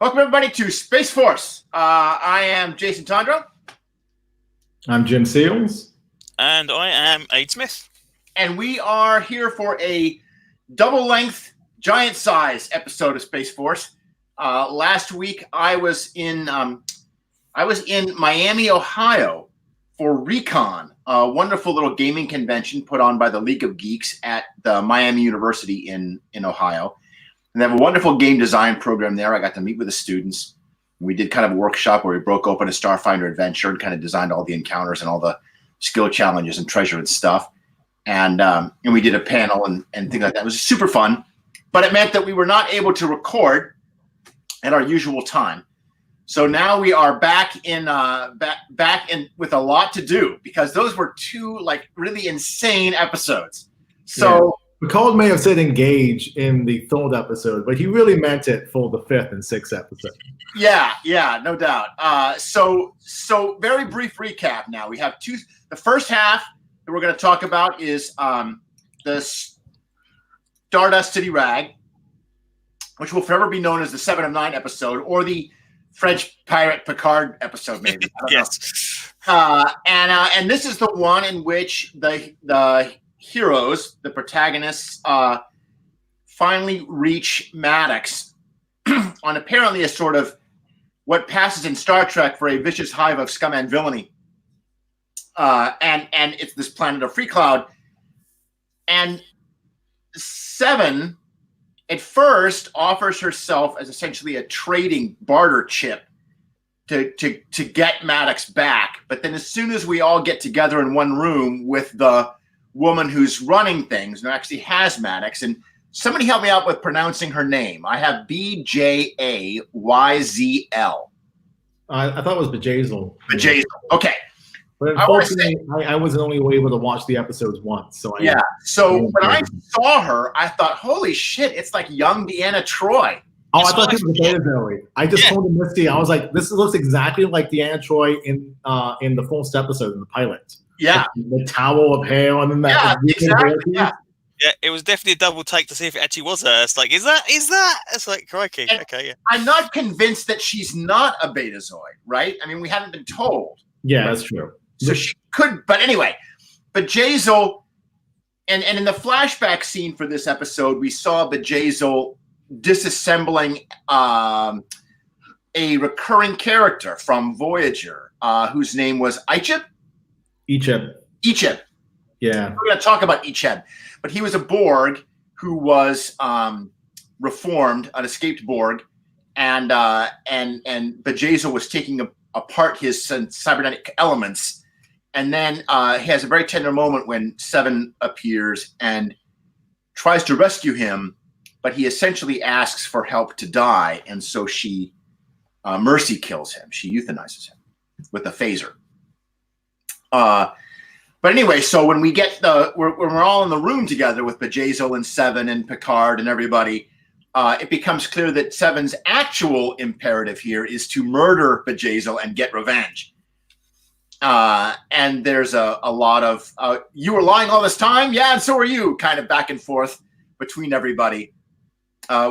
Welcome, everybody, to Space Force. I am Jason Tondro. I'm Jim Seals. And I am Aid Smith. And we are here for a double-length, giant-size episode of Space Force. Last week, I was in Miami, Ohio, for Recon, a wonderful little gaming convention put on by the League of Geeks at the Miami University in Ohio. And they have a wonderful game design program there. I got to meet with the students. We did kind of a workshop where we broke open a Starfinder adventure and kind of designed all the encounters and all the skill challenges and treasure and stuff. And we did a panel and things like that. It was super fun, but it meant that we were not able to record at our usual time. So now we are back in with a lot to do because those were two really insane episodes. So. Yeah. Picard may have said engage in the third episode, but he really meant it for the fifth and sixth episode. Yeah, no doubt. So very brief recap now. We have the first half that we're going to talk about is the Stardust City Rag, which will forever be known as the 7 of 9 episode or the French pirate Picard episode, maybe. Yes. And this is the one in which the heroes, the protagonists, finally reach Maddox on apparently a sort of what passes in Star Trek for a vicious hive of scum and villainy. And it's this planet of Free Cloud. And Seven, at first, offers herself as essentially a trading barter chip to get Maddox back. But then as soon as we all get together in one room with the woman who's running things and actually has Maddox, and somebody help me out with pronouncing her name. I have Bjayzl. I thought it was Bjayzl. Bjayzl. Okay. But unfortunately, I was only able to watch the episodes once. So So when I saw her, I thought, holy shit, it's like young Deanna Troi. Oh, I thought this was Beta. I just told Misty, I was like, this looks exactly like Deanna Troi in the first episode in the pilot. Yeah, the towel of hair and then that. Yeah, exactly. Yeah, it was definitely a double take to see if it actually was her. It's like, is that? It's like, crikey. And okay, yeah. I'm not convinced that she's not a Betazoid, right? I mean, we haven't been told. Yeah, that's true. So she could, but anyway, Bjayzl, and in the flashback scene for this episode, we saw Bjayzl disassembling a recurring character from Voyager, whose name was Icheb. Icheb. Yeah. We're going to talk about Icheb, but he was a Borg who was reformed, an escaped Borg, and Bjayzl was taking apart his cybernetic elements, and then he has a very tender moment when Seven appears and tries to rescue him, but he essentially asks for help to die, and so she mercy kills him. She euthanizes him with a phaser. But anyway, so when we get when we're all in the room together with Bjayzl and Seven and Picard and everybody, it becomes clear that Seven's actual imperative here is to murder Bjayzl and get revenge. And there's a lot of you were lying all this time, yeah, and so are you, kind of back and forth between everybody,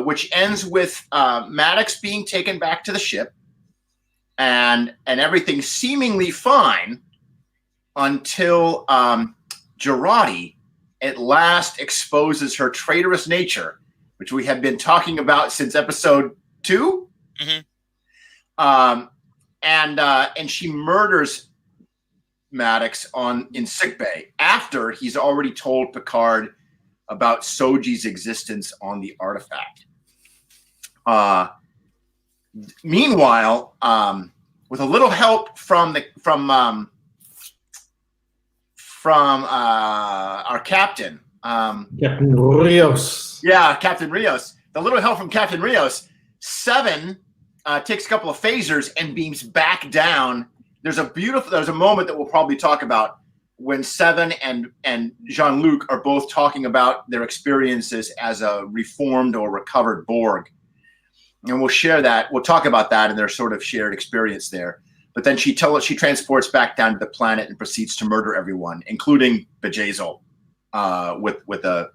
which ends with Maddox being taken back to the ship, and everything seemingly fine. Until Jurati at last exposes her traitorous nature, which we have been talking about since episode 2. Mm-hmm. And she murders Maddox in sickbay after he's already told Picard about Soji's existence on the artifact. Meanwhile, with a little help from our captain. Captain Rios. Yeah, Captain Rios. The little help from Captain Rios. Seven takes a couple of phasers and beams back down. There's a moment that we'll probably talk about when Seven and Jean-Luc are both talking about their experiences as a reformed or recovered Borg. And we'll share that. We'll talk about that and their sort of shared experience there. But then she transports back down to the planet and proceeds to murder everyone, including Bjayzl, with a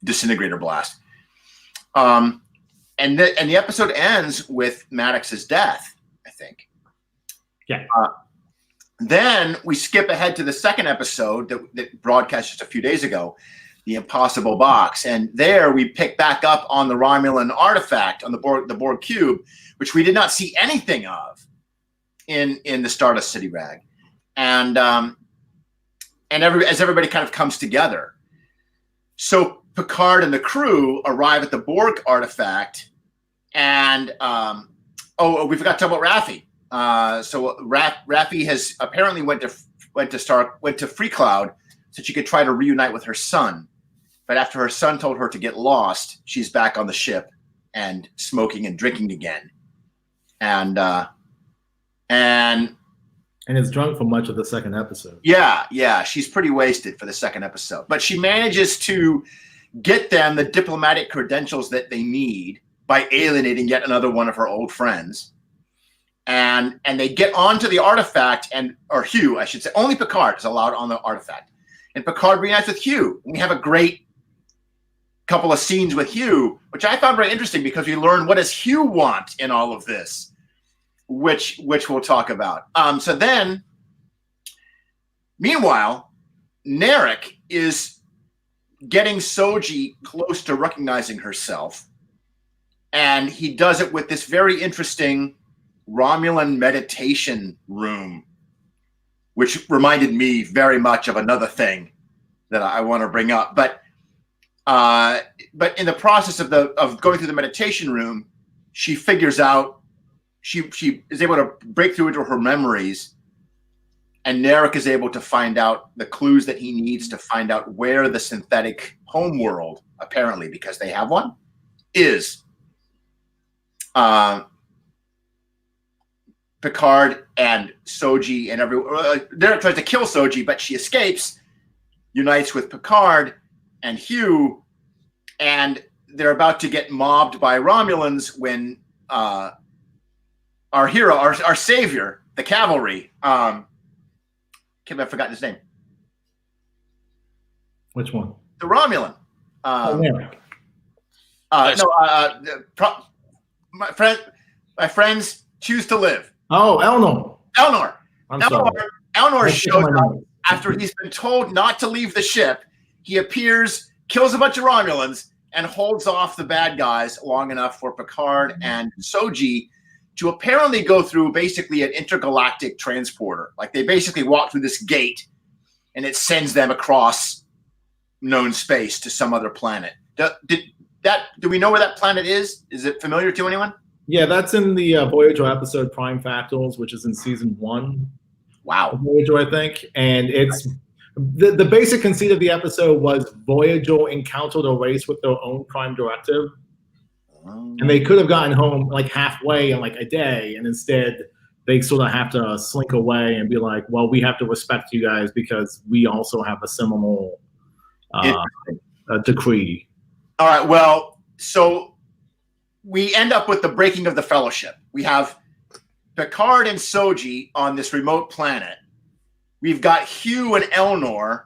disintegrator blast. and the episode ends with Maddox's death, I think. Yeah. Then we skip ahead to the second episode that broadcast just a few days ago, The Impossible Box. And there we pick back up on the Romulan artifact, on the Borg cube, which we did not see anything of in the Stardust City Rag. And as everybody kind of comes together. So Picard and the crew arrive at the Borg artifact, and we forgot to talk about Raffi. So Raffi has apparently went to Free Cloud so she could try to reunite with her son. But after her son told her to get lost, she's back on the ship and smoking and drinking again. And is drunk for much of the second episode. Yeah, she's pretty wasted for the second episode. But she manages to get them the diplomatic credentials that they need by alienating yet another one of her old friends. And they get onto the artifact, or Hugh, I should say. Only Picard is allowed on the artifact. And Picard reunites with Hugh. We have a great couple of scenes with Hugh, which I found very interesting because we learn what does Hugh want in all of this, which we'll talk about. So then, meanwhile, Narek is getting Soji close to recognizing herself. And he does it with this very interesting Romulan meditation room, which reminded me very much of another thing that I want to bring up. But in the process of going through the meditation room, she figures out she is able to break through into her memories, and Narek is able to find out the clues that he needs to find out where the synthetic homeworld, apparently because they have one, is. Picard and Soji and Narek tries to kill Soji, but she escapes, unites with Picard and Hugh, and they're about to get mobbed by Romulans when our hero, our savior, the cavalry, I've forgotten his name. Which one? The Romulan. My friends choose to live. Oh, Elnor. Elnor shows up after he's been told not to leave the ship. He appears, kills a bunch of Romulans, and holds off the bad guys long enough for Picard and Soji to apparently go through basically an intergalactic transporter. Like they basically walk through this gate, and it sends them across known space to some other planet. Do we know where that planet is? Is it familiar to anyone? Yeah, that's in the Voyager episode Prime Factals, which is in season 1. Wow. Voyager, I think. And it's the basic conceit of the episode was Voyager encountered a race with their own prime directive. And they could have gotten home like halfway in like a day, and instead they sort of have to slink away and be like, well, we have to respect you guys because we also have a similar decree. All right, well, so we end up with the breaking of the Fellowship. We have Picard and Soji on this remote planet. We've got Hugh and Elnor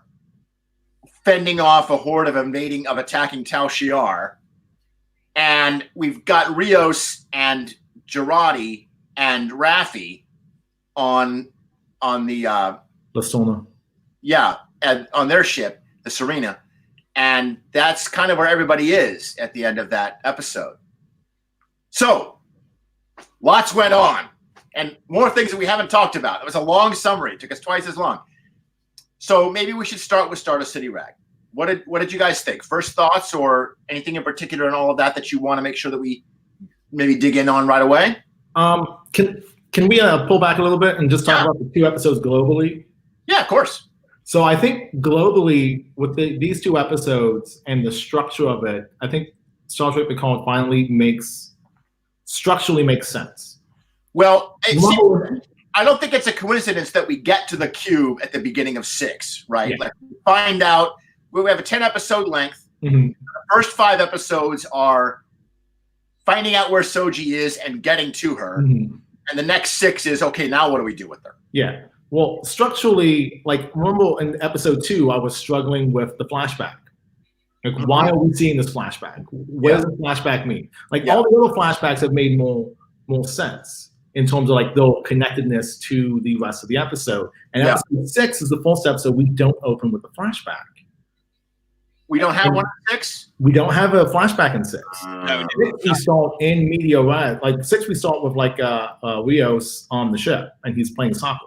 fending off a horde of attacking Tal Shiar. And we've got Rios and Girardi and Raffi on the Lasona. Yeah, on their ship, the Serena. And that's kind of where everybody is at the end of that episode. So, lots went on. And more things that we haven't talked about. It was a long summary. It took us twice as long. So maybe we should start with Stardust City Rag. What did you guys think? First thoughts or anything in particular in all of that you want to make sure that we maybe dig in on right away? Can we pull back a little bit and just talk about the 2 episodes globally? Yeah, of course. So I think globally with these 2 episodes and the structure of it, I think Star Trek Picard finally structurally makes sense. Well, I don't think it's a coincidence that we get to the cube at the beginning of 6, right? Yeah. Like we find out we have a 10-episode length. Mm-hmm. The first 5 episodes are finding out where Soji is and getting to her. Mm-hmm. And the next 6 is, okay, now what do we do with her? Yeah. Well, structurally, like remember in episode 2, I was struggling with the flashback. Like, why are we seeing this flashback? What does the flashback mean? Like, all the other flashbacks have made more sense in terms of like their connectedness to the rest of the episode. And episode 6 is the first episode we don't open with a flashback. We don't have one in 6? We don't have a flashback in 6. No, We start in media res. Like 6, we start with like Rios on the ship, and he's playing soccer.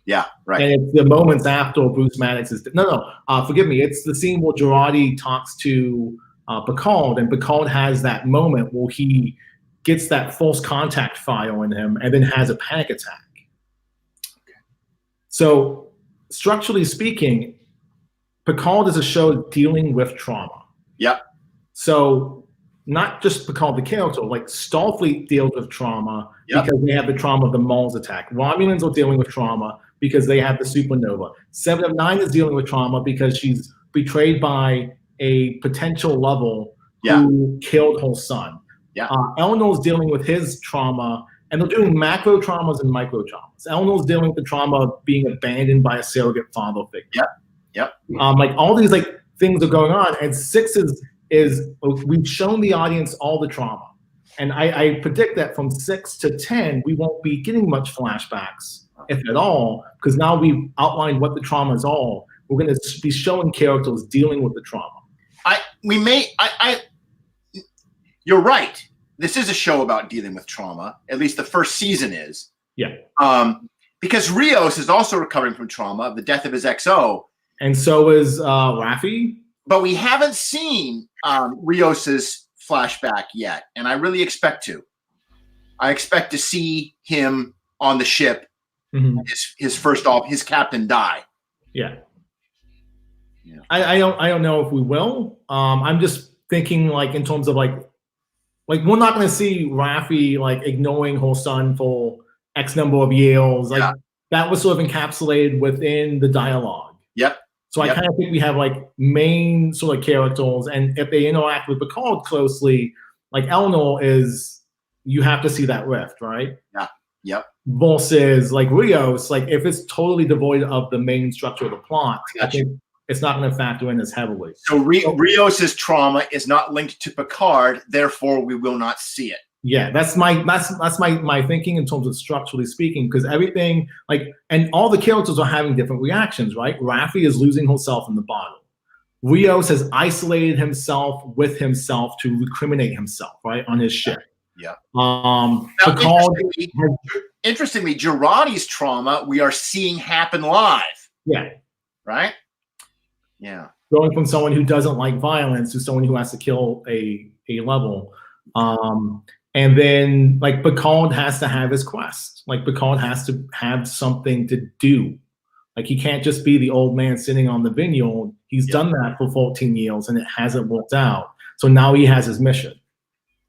Yeah, right. And it's the moments after Bruce Maddox is forgive me. It's the scene where Girardi talks to Picard, and Picard has that moment where he gets that false contact file in him, and then has a panic attack. Okay. So structurally speaking, Picard is a show dealing with trauma. Yep. So not just Picard the character, like Starfleet deals with trauma because they have the trauma of the Mars attack. Romulans are dealing with trauma because they have the supernova. 7 of 9 is dealing with trauma because she's betrayed by a potential lover who killed her son. Yeah. Eleanor's dealing with his trauma, and they're doing macro traumas and micro traumas. Eleanor's dealing with the trauma of being abandoned by a surrogate father figure. Yep. Like all these like things are going on, and 6 is we've shown the audience all the trauma, and I predict that from 6 to 10 we won't be getting much flashbacks, if at all, because now we've outlined what the trauma is all. We're going to be showing characters dealing with the trauma. You're right. This is a show about dealing with trauma. At least the first season is. Yeah. Because Rios is also recovering from trauma of the death of his XO. And so is Raffi. But we haven't seen Rios's flashback yet, and I really expect to. I expect to see him on the ship. Mm-hmm. His captain die. Yeah. I don't know if we will. I'm just thinking like in terms of like we're not going to see Raffi like ignoring her son for X number of years. Like that was sort of encapsulated within the dialogue. Yep. So I kind of think we have like main sort of characters, and if they interact with Picard closely, like Eleanor is, you have to see that rift, right? Yeah. Yep. Versus like Rios, like if it's totally devoid of the main structure of the plot, I think it's not going to factor in as heavily. So Rios's trauma is not linked to Picard, therefore we will not see it. Yeah, that's my thinking in terms of structurally speaking, because everything like, and all the characters are having different reactions, right? Raffi is losing herself in the bottle. Rios has isolated himself with himself to recriminate himself, right, on his ship. Yeah. Interestingly, Girardi's trauma we are seeing happen live. Yeah. Right? Yeah. Going from someone who doesn't like violence to someone who has to kill a level. And then like Picard has to have his quest. Like Picard has to have something to do. Like he can't just be the old man sitting on the vineyard. He's done that for 14 years and it hasn't worked out. So now he has his mission.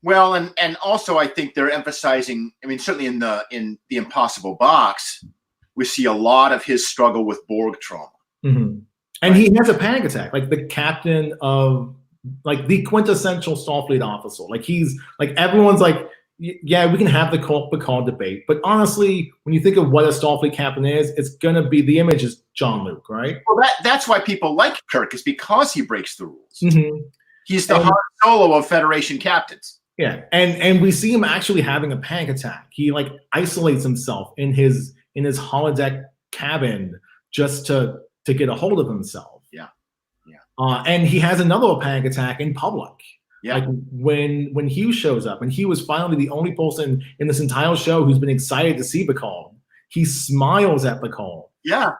Well, and also I think they're emphasizing, I mean, certainly in the Impossible Box, we see a lot of his struggle with Borg trauma. Mm-hmm. And he has a panic attack, like the captain of like the quintessential Starfleet officer. Like he's like, everyone's like, yeah, we can have the Picard debate, but honestly, when you think of what a Starfleet captain is, it's gonna be, the image is Jean-Luc, right? Well, that's why people like Kirk, is because he breaks the rules. Mm-hmm. He's the Han Solo of Federation captains. Yeah, and we see him actually having a panic attack. He like isolates himself in his holodeck cabin just to get a hold of himself. And he has another panic attack in public. Yeah. Like when Hugh shows up, and he was finally the only person in this entire show who's been excited to see Picard. He smiles at Picard. Yeah.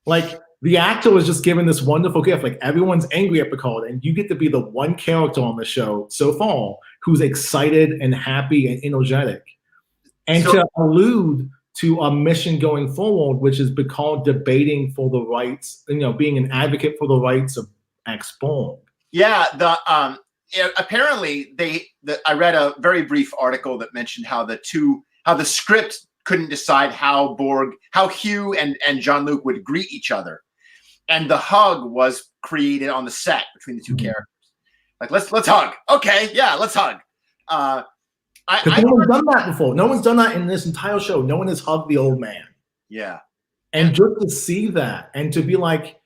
Like the actor was just given this wonderful gift. Like everyone's angry at Picard, and you get to be the one character on the show so far who's excited and happy and energetic. And to allude to a mission going forward, which is Picard debating for the rights, being an advocate for the rights of X-Borg. Yeah, apparently I read a very brief article that mentioned how the script couldn't decide how Hugh and Jean-Luc would greet each other, and the hug was created on the set between the two characters. Like let's hug. Okay, yeah, let's hug. No one's done that before. No one's done that in this entire show. No one has hugged the old man. Yeah, and just to see that and to be like.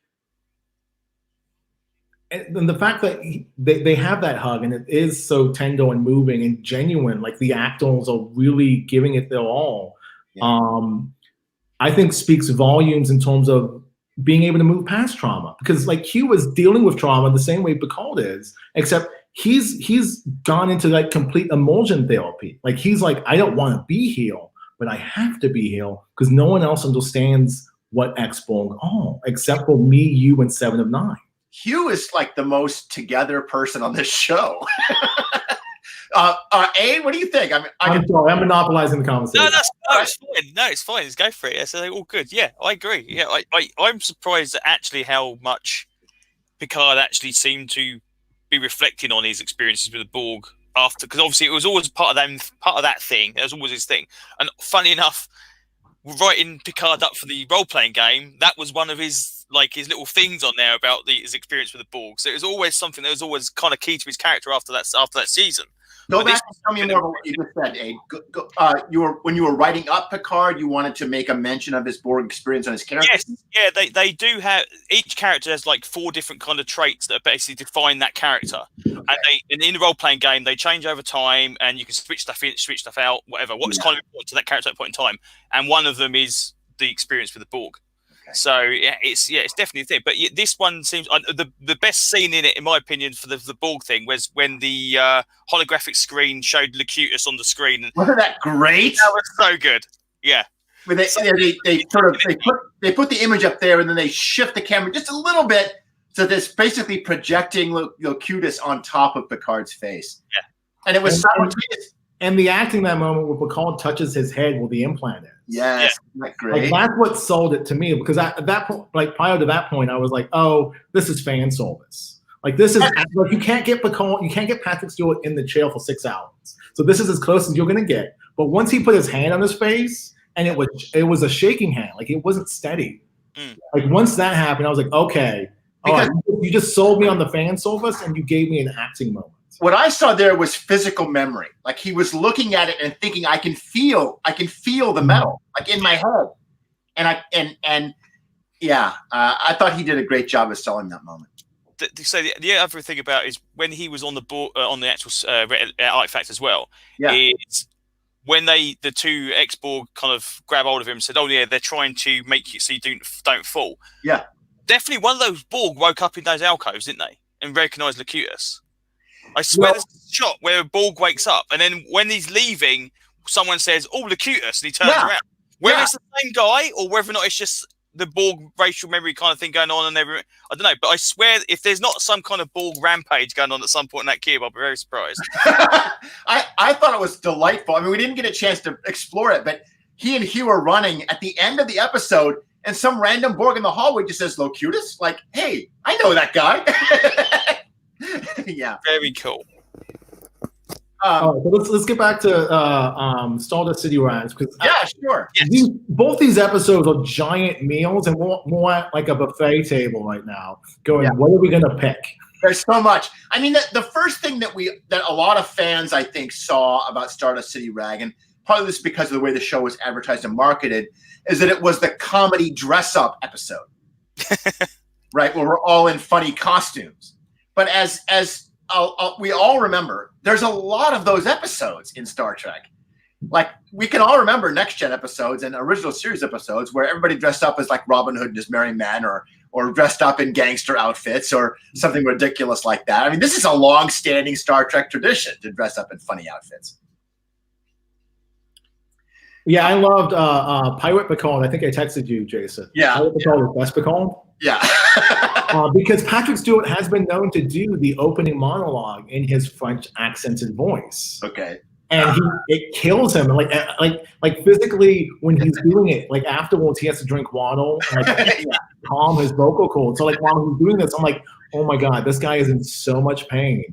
and the fact that they have that hug and it is so tender and moving and genuine, like the actors are really giving it their all. Yeah. I think speaks volumes in terms of being able to move past trauma, because like Q is dealing with trauma the same way Picard is, except he's gone into like complete immersion therapy. Like he's like, I don't want to be here, but I have to be here because no one else understands what X-Borg are except for me, you, and Seven of Nine. Hugh is like the most together person on this show. Abe, what do you think? I'm sorry, I'm monopolizing the conversation. No, it's fine. No, it's fine. Let's go for it. So they're all good. Yeah, I agree. Yeah, I'm surprised at actually how much Picard actually seemed to be reflecting on his experiences with the Borg after, because obviously it was always part of that thing. It was always his thing. And funny enough, writing Picard up for the role-playing game, that was one of his little things on there about his experience with the Borg. So it was always something that was always kind of key to his character after that season. Go back and tell me more about what you just said, Abe. When you were writing up Picard, you wanted to make a mention of his Borg experience on his character? Yes, yeah, they do have, each character has like 4 different kind of traits that basically define that character. Okay. And in the role-playing game, they change over time, and you can switch stuff in, switch stuff out, whatever. What's kind of important to that character at that point in time. And one of them is the experience with the Borg. Okay. So it's definitely a thing. But this one seems the best scene in it, in my opinion, for the Borg thing was when the holographic screen showed Locutus on the screen. Wasn't that great? That was so good. Yeah. Where they put the image up there, and then they shift the camera just a little bit, so that's basically projecting Locutus on top of Picard's face. Yeah. And it was simultaneous. And the acting that moment where Picard touches his head where the implant is. Yes, yeah. Great. Like, that's what sold it to me, because at that point, like prior to that point, I was like, oh, this is fan service. Like this is like, you can't get Picard, you can't get Patrick Stewart in the chair for 6 hours. So this is as close as you're gonna get. But once he put his hand on his face, and it was a shaking hand, like it wasn't steady. Like once that happened, I was like, okay, all right, you just sold me on the fan service, and you gave me an acting moment. What I saw there was physical memory. Like he was looking at it and thinking, I can feel the metal, like in my head. And I thought he did a great job of selling that moment. So the other thing about is when he was on the board, on the actual artifact as well. Yeah. It's when the 2 X-Borg kind of grab hold of him and said, "Oh yeah, they're trying to make you so you don't fall." Yeah. Definitely, one of those Borg woke up in those alcoves, didn't they, and recognized Locutus. I swear there's a shot where Borg wakes up, and then when he's leaving, someone says, "Oh, Locutus," and he turns around. Whether it's the same guy or whether or not it's just the Borg racial memory kind of thing going on, and I don't know. But I swear, if there's not some kind of Borg rampage going on at some point in that cube, I'll be very surprised. I thought it was delightful. I mean, we didn't get a chance to explore it, but he and Hugh are running at the end of the episode, and some random Borg in the hallway just says Locutus. Like, hey, I know that guy. Yeah, very cool. So let's get back to Stardust City Rag, because sure. Both these episodes are giant meals, and more like a buffet table right now. Going, what are we gonna pick? There's so much. I mean, the first thing that a lot of fans, I think, saw about Stardust City Rag, and part of this because of the way the show was advertised and marketed, is that it was the comedy dress-up episode, right? Where we're all in funny costumes. But as we all remember, there's a lot of those episodes in Star Trek. Like, we can all remember Next Gen episodes and original series episodes where everybody dressed up as like Robin Hood and his merry men, or dressed up in gangster outfits or something ridiculous like that. I mean, this is a long-standing Star Trek tradition to dress up in funny outfits. Yeah, I loved Pirate Picard. I think I texted you, Jason. Yeah. Pirate Picard was best Picard. Yeah. Because Patrick Stewart has been known to do the opening monologue in his French accented voice. Okay. And it kills him. Like physically, when he's doing it, like afterwards, he has to drink water and like calm his vocal cords. So like while he's doing this, I'm like, oh my God, this guy is in so much pain.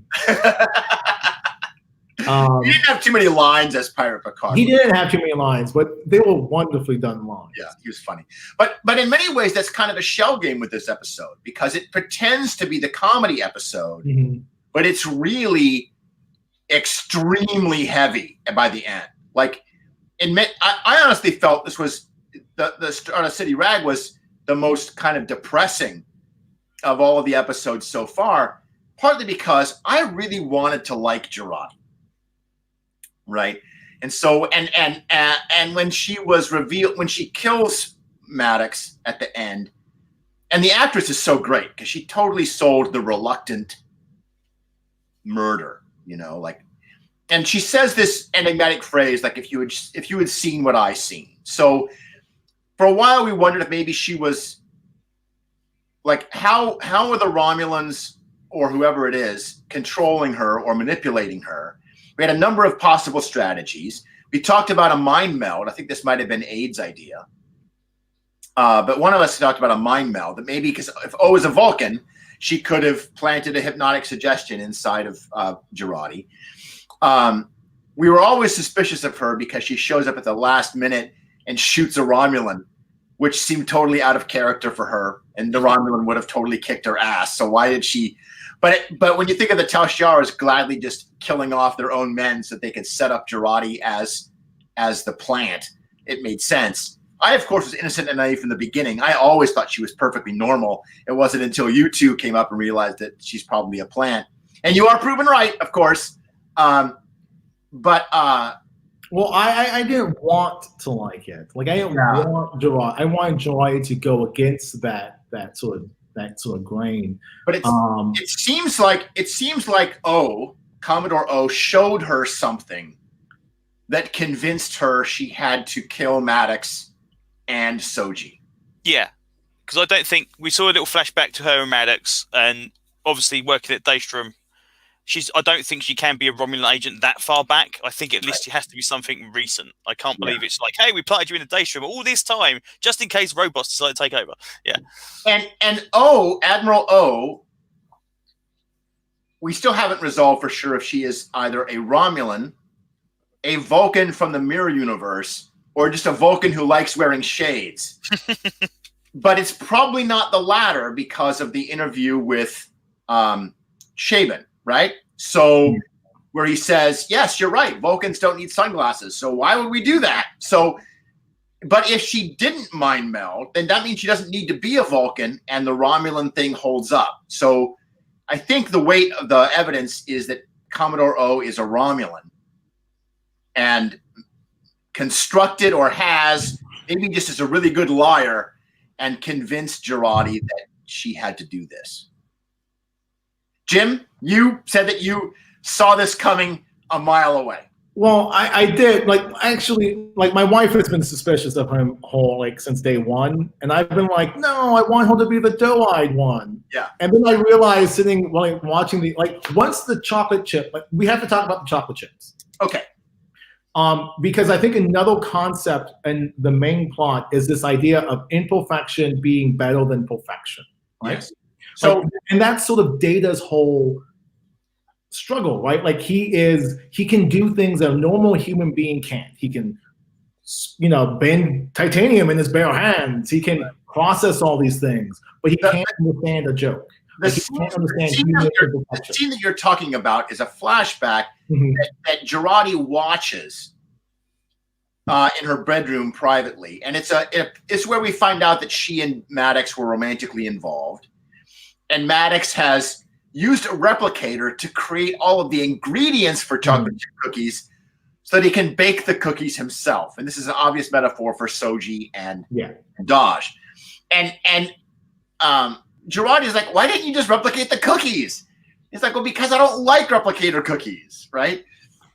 He didn't have too many lines as Pirate Picard. He didn't have too many lines, but they were wonderfully done lines. Yeah, he was funny. But in many ways, that's kind of a shell game with this episode, because it pretends to be the comedy episode, but it's really extremely heavy by the end. Like, I honestly felt this was the Stardust City Rag was the most kind of depressing of all of the episodes so far, partly because I really wanted to like Girardi, right? And so, and when she was revealed, when she kills Maddox at the end, and the actress is so great because she totally sold the reluctant murder, like, and she says this enigmatic phrase, like, if you had seen what I seen. So for a while we wondered if maybe she was like, how are the Romulans or whoever it is controlling her or manipulating her? We had a number of possible strategies. We talked about a mind meld. I think this might have been Aid's idea. But one of us talked about a mind meld, that maybe because if O is a Vulcan, she could have planted a hypnotic suggestion inside of Girardi. We were always suspicious of her because she shows up at the last minute and shoots a Romulan, which seemed totally out of character for her, and the Romulan would have totally kicked her ass. So why did she? But when you think of the Tal Shiars gladly just killing off their own men so that they could set up Girardi as the plant, it made sense. I, of course, was innocent and naive from the beginning. I always thought she was perfectly normal. It wasn't until you two came up and realized that she's probably a plant. And you are proven right, of course. Well, I didn't want to like it. Like, I didn't want Girardi. I wanted Girardi to go against that sort of grain. But it seems like Commodore O showed her something that convinced her she had to kill Maddox and Soji. Yeah, because I don't think we saw a little flashback to her and Maddox, and obviously working at Daystrom. I don't think she can be a Romulan agent that far back. I think at least it has to be something recent. I can't believe it's like, hey, we planted you in a Daystrom all this time just in case robots decide to take over. Yeah. And Admiral O, we still haven't resolved for sure if she is either a Romulan, a Vulcan from the Mirror Universe, or just a Vulcan who likes wearing shades. But it's probably not the latter because of the interview with Shaban, right? So where he says, yes, you're right, Vulcans don't need sunglasses, so why would we do that? So, but if she didn't mind meld, then that means she doesn't need to be a Vulcan, and the Romulan thing holds up. So I think the weight of the evidence is that Commodore O is a Romulan, and constructed or has, maybe just as a really good liar, and convinced Girardi that she had to do this. Jim, you said that you saw this coming a mile away. Well, I did. Like, actually, like, my wife has been suspicious of him since day one, and I've been like, no, I want her to be the doe-eyed one. Yeah. And then I realized watching once the chocolate chip, we have to talk about the chocolate chips. Okay. Because I think another concept in the main plot is this idea of imperfection being better than perfection, right? Yes. So, and that's sort of Data's whole struggle, right? Like, he can do things that a normal human being can't. He can, bend titanium in his bare hands. He can process all these things, but he can't understand a joke. The scene that you're talking about is a flashback that Girardi watches in her bedroom privately, and it's where we find out that she and Maddox were romantically involved, and Maddox has used a replicator to create all of the ingredients for chocolate chip cookies so that he can bake the cookies himself. And this is an obvious metaphor for Soji and Daj. And Girardi's like, why didn't you just replicate the cookies? He's like, well, because I don't like replicator cookies, right?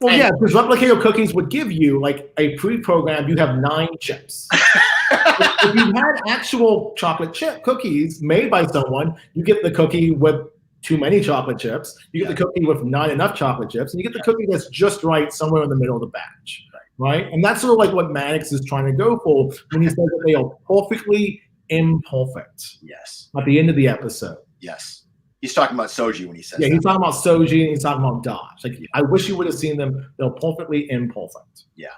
Well, because replicator cookies would give you, like, a pre-programmed, you have 9 chips. If you had actual chocolate chip cookies made by someone, you get the cookie with too many chocolate chips, you get the cookie with not enough chocolate chips, and you get the cookie that's just right somewhere in the middle of the batch, right? And that's sort of like what Maddox is trying to go for when he says that they are perfectly imperfect. Yes. At the end of the episode. Yes. He's talking about Soji when he says he's talking about Soji and he's talking about Dodge. Like, I wish you would have seen them. They're perfectly imperfect. Yeah.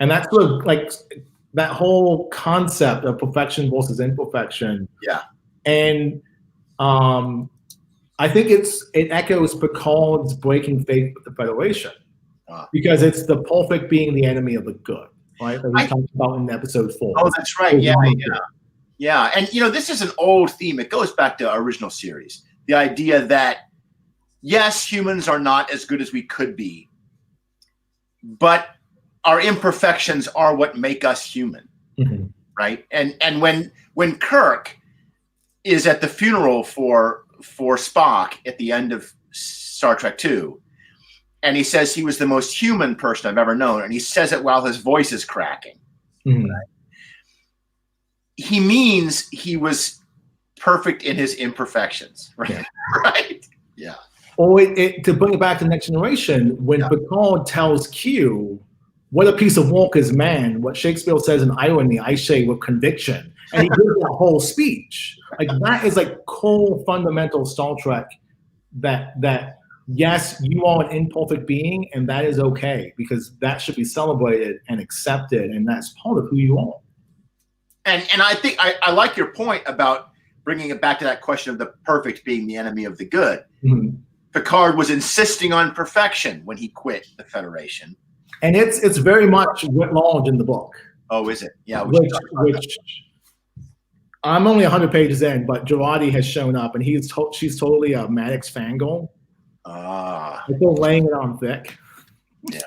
And that's sort of like that whole concept of perfection versus imperfection. Yeah. And I think it echoes Picard's breaking faith with the Federation. Because it's the perfect being the enemy of the good, right? That we talked about in episode 4. Oh, that's right. Yeah. Yeah, and this is an old theme. It goes back to our original series. The idea that yes, humans are not as good as we could be, but our imperfections are what make us human, right? And when Kirk is at the funeral for Spock at the end of Star Trek II, and he says he was the most human person I've ever known, and he says it while his voice is cracking. Right? He means he was perfect in his imperfections, right? Yeah. Right? Yeah. Or to bring it back to Next Generation, when Picard tells Q, "What a piece of work is man," what Shakespeare says in irony, I say with conviction, and he gives that whole speech. Like that is like core fundamental Star Trek. That yes, you are an imperfect being, and that is okay because that should be celebrated and accepted, and that's part of who you are. And I think I like your point about bringing it back to that question of the perfect being the enemy of the good. Picard was insisting on perfection when he quit the Federation. And it's very much writ large in the book. Oh, is it? Yeah. Which I'm only 100 pages in, but Girardi has shown up, and she's totally a Maddox fangirl. They're laying it on thick. Yeah.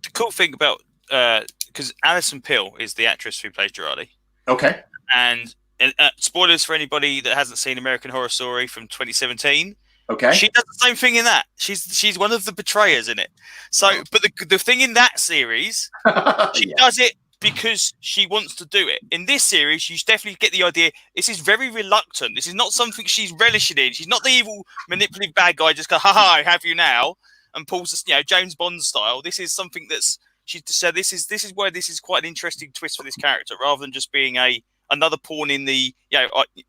The cool thing about because Alison Pill is the actress who plays Girardi. Okay. And spoilers for anybody that hasn't seen American Horror Story from 2017. Okay. She does the same thing in that. She's one of the betrayers in it. So, but the thing in that series, she does it because she wants to do it. In this series, you definitely get the idea. This is very reluctant. This is not something she's relishing in. She's not the evil, manipulative bad guy. Just go, ha, I have you now, and pulls this, James Bond style. This is something that's she said. This is where this is quite an interesting twist for this character, rather than just being another pawn in the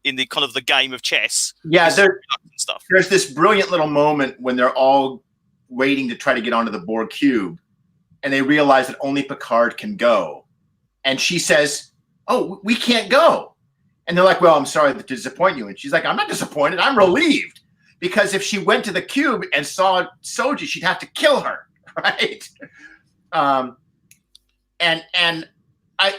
in the kind of the game of chess. Yeah, there's this brilliant little moment when they're all waiting to try to get onto the Borg cube, and they realize that only Picard can go, and she says, "Oh, we can't go," and they're like, "Well, I'm sorry to disappoint you," and she's like, "I'm not disappointed. I'm relieved because if she went to the cube and saw Soji, she'd have to kill her, right?" And I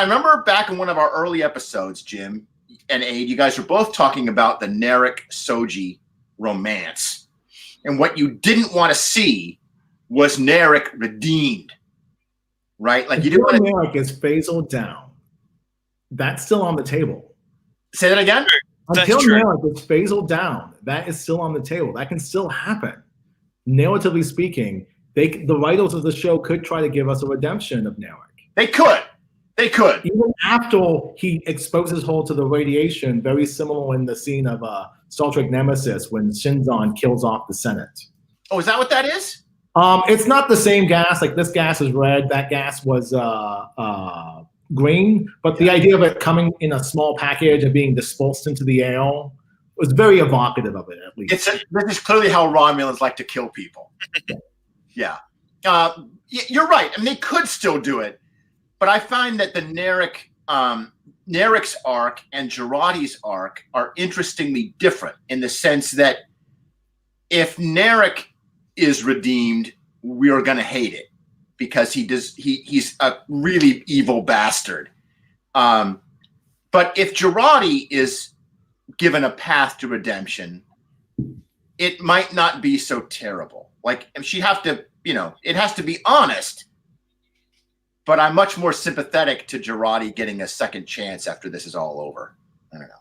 remember back in one of our early episodes, Jim and Aid, you guys were both talking about the Narek Soji romance. And what you didn't want to see was Narek redeemed. Right? Like you didn't want to Narek is phased down. That's still on the table. Say that again? Until Narek is phased down, that is still on the table. That can still happen. Narratively speaking, the writers of the show could try to give us a redemption of Narek. They could. Even after he exposes her to the radiation, very similar in the scene of Star Trek Nemesis when Shinzon kills off the Senate. Oh, is that what that is? It's not the same gas. Like this gas is red. That gas was green. But the idea of it coming in a small package and being dispersed into the air was very evocative of it, at least. This is clearly how Romulans like to kill people. Yeah. You're right. I mean, they could still do it. But I find that the Narek's arc and Girardi's arc are interestingly different in the sense that if Narek is redeemed, we are going to hate it because he's a really evil bastard. But if Girardi is given a path to redemption, it might not be so terrible. Like she'd have to, it has to be honest. But I'm much more sympathetic to Girardi getting a second chance after this is all over. I don't know.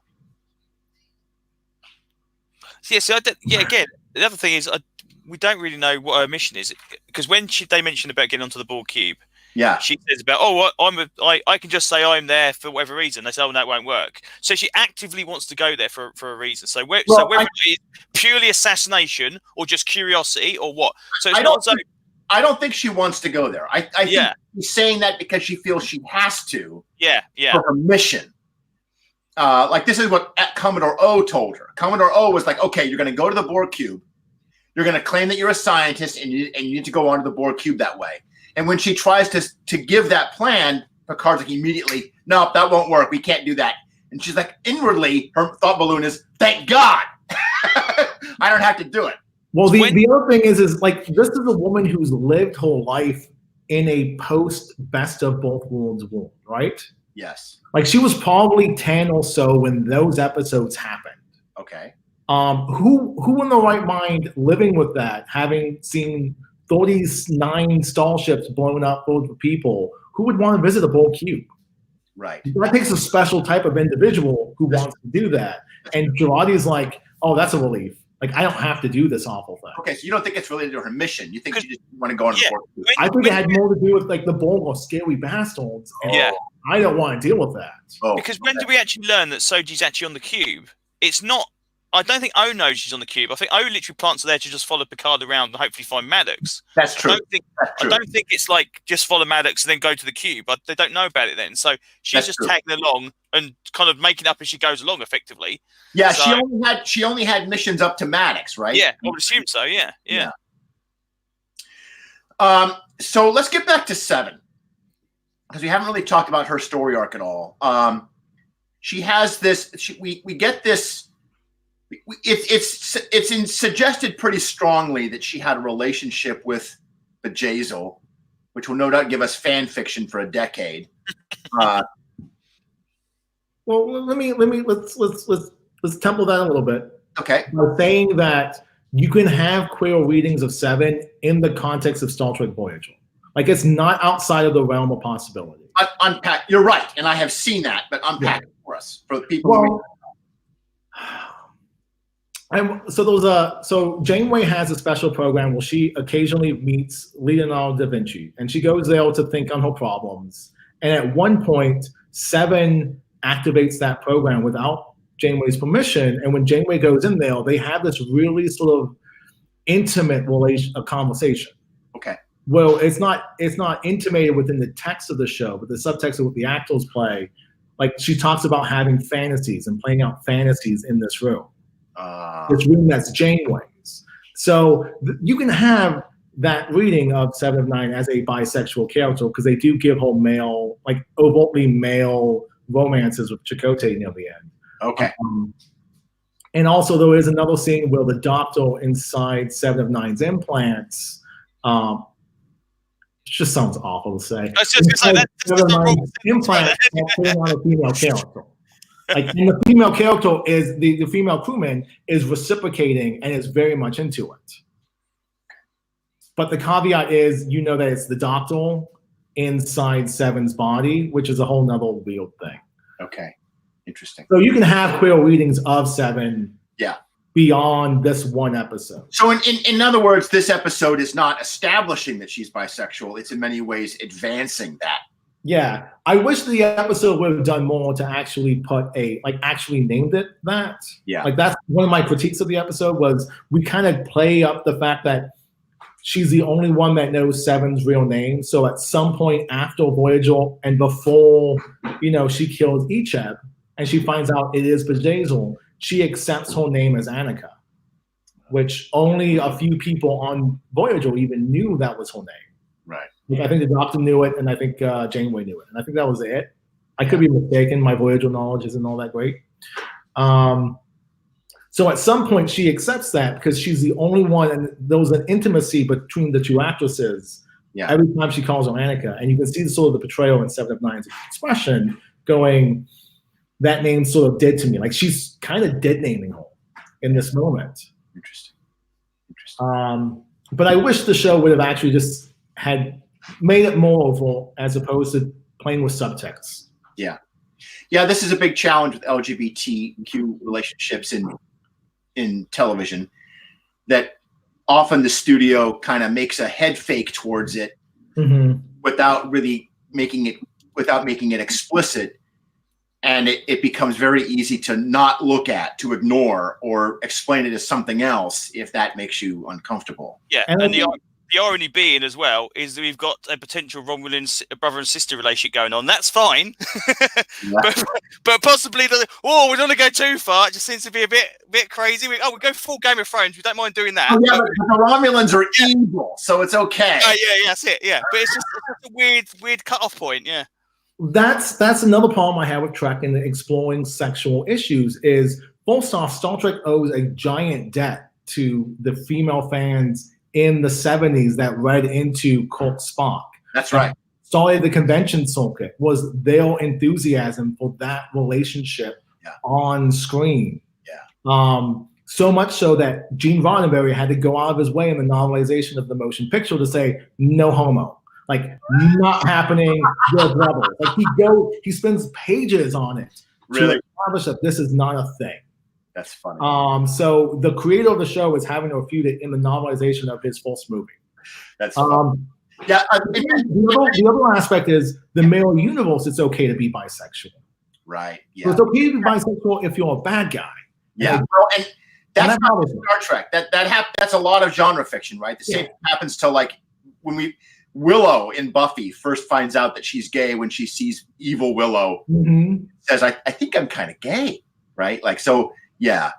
Yeah, so again, the other thing is we don't really know what her mission is because when they mentioned about getting onto the Borg cube, she says about I can just say I'm there for whatever reason. They say, oh no, it won't work. So she actively wants to go there for a reason. So whether it is purely assassination or just curiosity or what. So it's I don't think she wants to go there. I think she's saying that because she feels she has to. For her mission. Like this is what Commodore O told her. Commodore O was like, okay, you're going to go to the Borg cube. You're going to claim that you're a scientist and you need to go onto the Borg cube that way. And when she tries to give that plan, Picard's like immediately, no, that won't work. We can't do that. And she's like, inwardly, her thought balloon is, thank God, I don't have to do it. Well, the other thing is like this is a woman who's lived her life in a post best of both worlds world, right? Yes. Like she was probably 10 or so when those episodes happened. Okay. Who in the right mind living with that, having seen 39 starships blown up full of people, who would want to visit a Borg cube? Right. That takes a special type of individual who wants to do that. And Girardi's like, oh, that's a relief. Like, I don't have to do this awful thing. Okay, so you don't think it's related to her mission. You think she just want to go on the Borg cube. I think it had more to do with like the Borg are scary bastards. Yeah. I don't want to deal with that. Oh, Because when do we actually learn that Soji's actually on the cube? It's not. I don't think O knows she's on the cube. I think O literally plants her there to just follow Picard around and hopefully find Maddox. That's true. I don't think it's like just follow Maddox and then go to the cube. They don't know about it then. So she's That's just true. tagging along and kind of making up as she goes along, effectively. Yeah, So- she only had missions up to Maddox, right? Yeah, I would assume so. Yeah. So let's get back to Seven, because we haven't really talked about her story arc at all. She has this. We get this. It's suggested pretty strongly that she had a relationship with Bjayzl, which will no doubt give us fan fiction for a decade. Well, let's temple that a little bit. Okay. By saying that you can have queer readings of Seven in the context of Star Trek Voyager. Like it's not outside of the realm of possibility. Unpack. You're right, and I have seen that, but unpack it for us, for the people. Well, so Janeway has a special program where she occasionally meets Leonardo da Vinci, and she goes there to think on her problems. And at one point, Seven activates that program without Janeway's permission. And when Janeway goes in there, they have this really sort of intimate conversation. Okay. Well, it's not intimated within the text of the show, but the subtext of what the actors play. Like she talks about having fantasies and playing out fantasies in this room. This room that's Janeway's. So you can have that reading of Seven of Nine as a bisexual character because they do give her male, like overtly male romances with Chakotay near the end. Okay. And also there is another scene where the doctor inside Seven of Nine's implants. Just sounds awful to say. I was just going to say that's the wrong implants putting on a female character. Like, and the female character is the female crewman is reciprocating and is very much into it. But the caveat is, you know, that it's the doctor inside Seven's body, which is a whole nother weird thing. Okay. Interesting. So you can have queer readings of Seven. Yeah. Beyond this one episode. So in other words, this episode is not establishing that she's bisexual. It's in many ways advancing that. Yeah. I wish the episode would have done more to actually actually named it that. Yeah. Like that's one of my critiques of the episode was we kind of play up the fact that she's the only one that knows Seven's real name. So at some point after Voyager and before, she kills Icheb and she finds out it is Bjayzl, she accepts her name as Annika, which only a few people on Voyager even knew that was her name. Right. Like, I think the doctor knew it, and I think Janeway knew it, and I think that was it. I could be mistaken. My Voyager knowledge isn't all that great. So at some point, she accepts that because she's the only one, and there was an intimacy between the two actresses. Yeah. Every time she calls her Annika, and you can see sort of the portrayal in Seven of Nine's expression going, that name sort of dead to me. Like she's kind of dead naming her in this moment. Interesting. But I wish the show would have actually just had made it more oval as opposed to playing with subtext. Yeah. Yeah, this is a big challenge with LGBTQ relationships in television, that often the studio kind of makes a head fake towards it without making it explicit. And it becomes very easy to not look at, to ignore, or explain it as something else if that makes you uncomfortable. Yeah, and the irony being as well is that we've got a potential Romulan brother and sister relationship going on. That's fine, but possibly we don't want to go too far. It just seems to be a bit crazy. We go full Game of Thrones. We don't mind doing that. Oh, yeah, but the Romulans are evil, so it's okay. Yeah, that's it. Yeah, but it's just a weird cut-off point. Yeah. That's another problem I have with Trek and exploring sexual issues is, first off, Star Trek owes a giant debt to the female fans in the 70s that read into Kirk Spock. That's right. started the convention circuit was their enthusiasm for that relationship on screen. So much so that Gene Roddenberry had to go out of his way in the novelization of the motion picture to say no homo, like not happening. They're brothers. Like he spends pages on it to establish that this is not a thing. That's funny. So the creator of the show is having to refute it in the novelization of his first movie. That's the other aspect is the male universe. It's okay to be bisexual. Right. Yeah. So it's okay to be bisexual if you're a bad guy. Yeah. And that's not Star Trek. That's a lot of genre fiction, right? The same thing happens to like when Willow in Buffy first finds out that she's gay when she sees evil Willow. Says, I think I'm kind of gay, right? Like, so, yeah.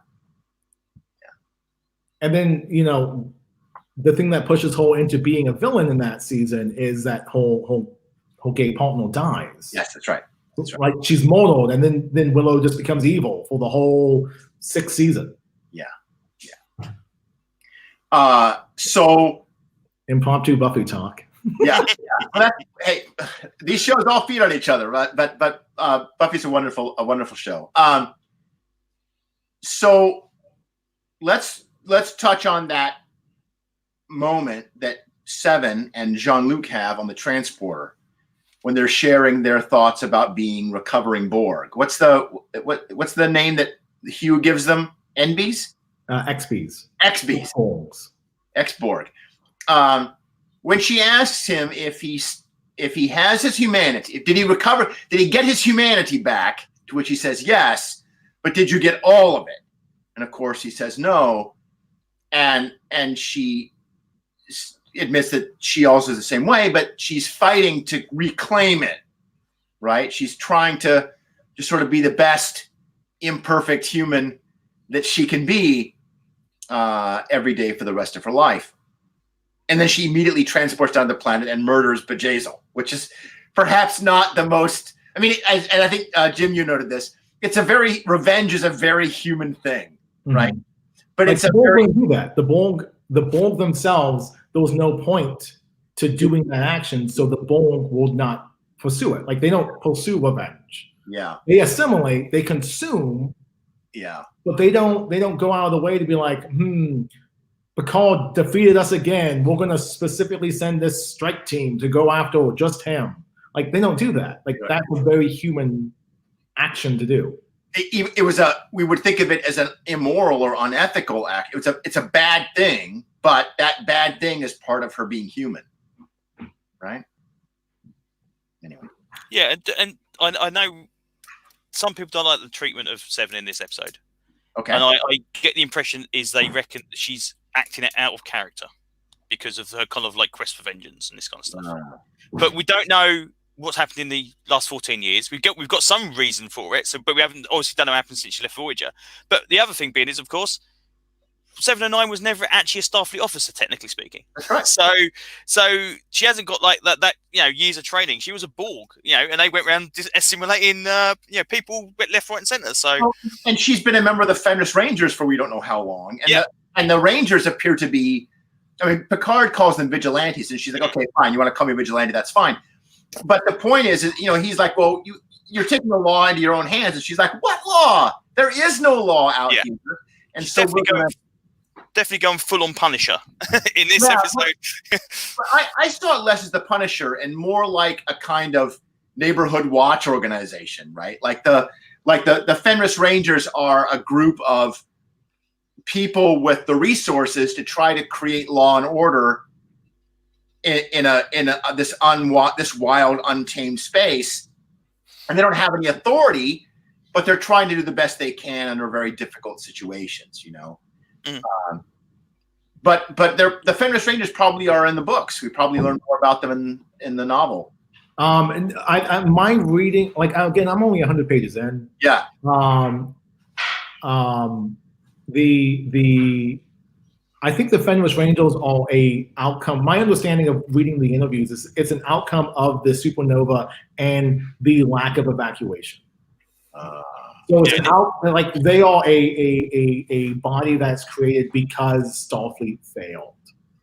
And then, the thing that pushes her into being a villain in that season is that her gay partner dies. Yes, that's right. Like she's mortal, and then Willow just becomes evil for the whole 6th season. So impromptu Buffy talk. Hey, these shows all feed on each other, right? But Buffy's a wonderful show. So let's touch on that moment that Seven and Jean-Luc have on the transporter when they're sharing their thoughts about being recovering Borg. What's the name that Hugh gives them? NBs? XBs. XBs. X-Borg. When she asks him if he has his humanity, did he recover? Did he get his humanity back? To which he says yes, but did you get all of it? And of course he says no, and she admits that she also is the same way, but she's fighting to reclaim it. Right? She's trying to just sort of be the best imperfect human that she can be every day for the rest of her life. And then she immediately transports down the planet and murders Bjayzl, which is perhaps not the most. I mean, and I think Jim, you noted this. Revenge is a very human thing, right? But like it's a very do that. The Borg themselves. There was no point to doing that action, so the Borg will not pursue it. Like they don't pursue revenge. Yeah. They assimilate. They consume. Yeah. But they don't go out of the way to be like, Picard defeated us again. We're going to specifically send this strike team to go after just him. Like they don't do that. Like that's a very human action to do. We would think of it as an immoral or unethical act. It's a bad thing, but that bad thing is part of her being human, right? Anyway. Yeah, and I know some people don't like the treatment of Seven in this episode. Okay. And I get the impression is they reckon that she's acting it out of character because of her kind of like quest for vengeance and this kind of stuff. But we don't know what's happened in the last 14 years. We've got some reason for it, but we haven't obviously done what happened since she left Voyager. But the other thing being is, of course, 709 was never actually a Starfleet officer, technically speaking. That's right. So she hasn't got like that years of training. She was a Borg, and they went around assimilating people left, right, and center. So and she's been a member of the Fenris Rangers for we don't know how long. And the Rangers appear to be. I mean, Picard calls them vigilantes, and she's like, "Okay, fine. You want to call me a vigilante? That's fine." But the point is, he's like, "Well, you're taking the law into your own hands," and she's like, "What law? There is no law out here." And she's definitely going full on Punisher in this episode. I saw it less as the Punisher and more like a kind of neighborhood watch organization, right? Like the Fenris Rangers are a group of people with the resources to try to create law and order in this wild, untamed space, and they don't have any authority, but they're trying to do the best they can under very difficult situations, But the Fenris Rangers probably are in the books. We probably learn more about them in the novel. And my reading, like again, I'm only 100 pages in. Yeah. I think the Fenris Rangers are a outcome. My understanding of reading the interviews is it's an outcome of the supernova and the lack of evacuation. So it's they are a body that's created because Starfleet failed.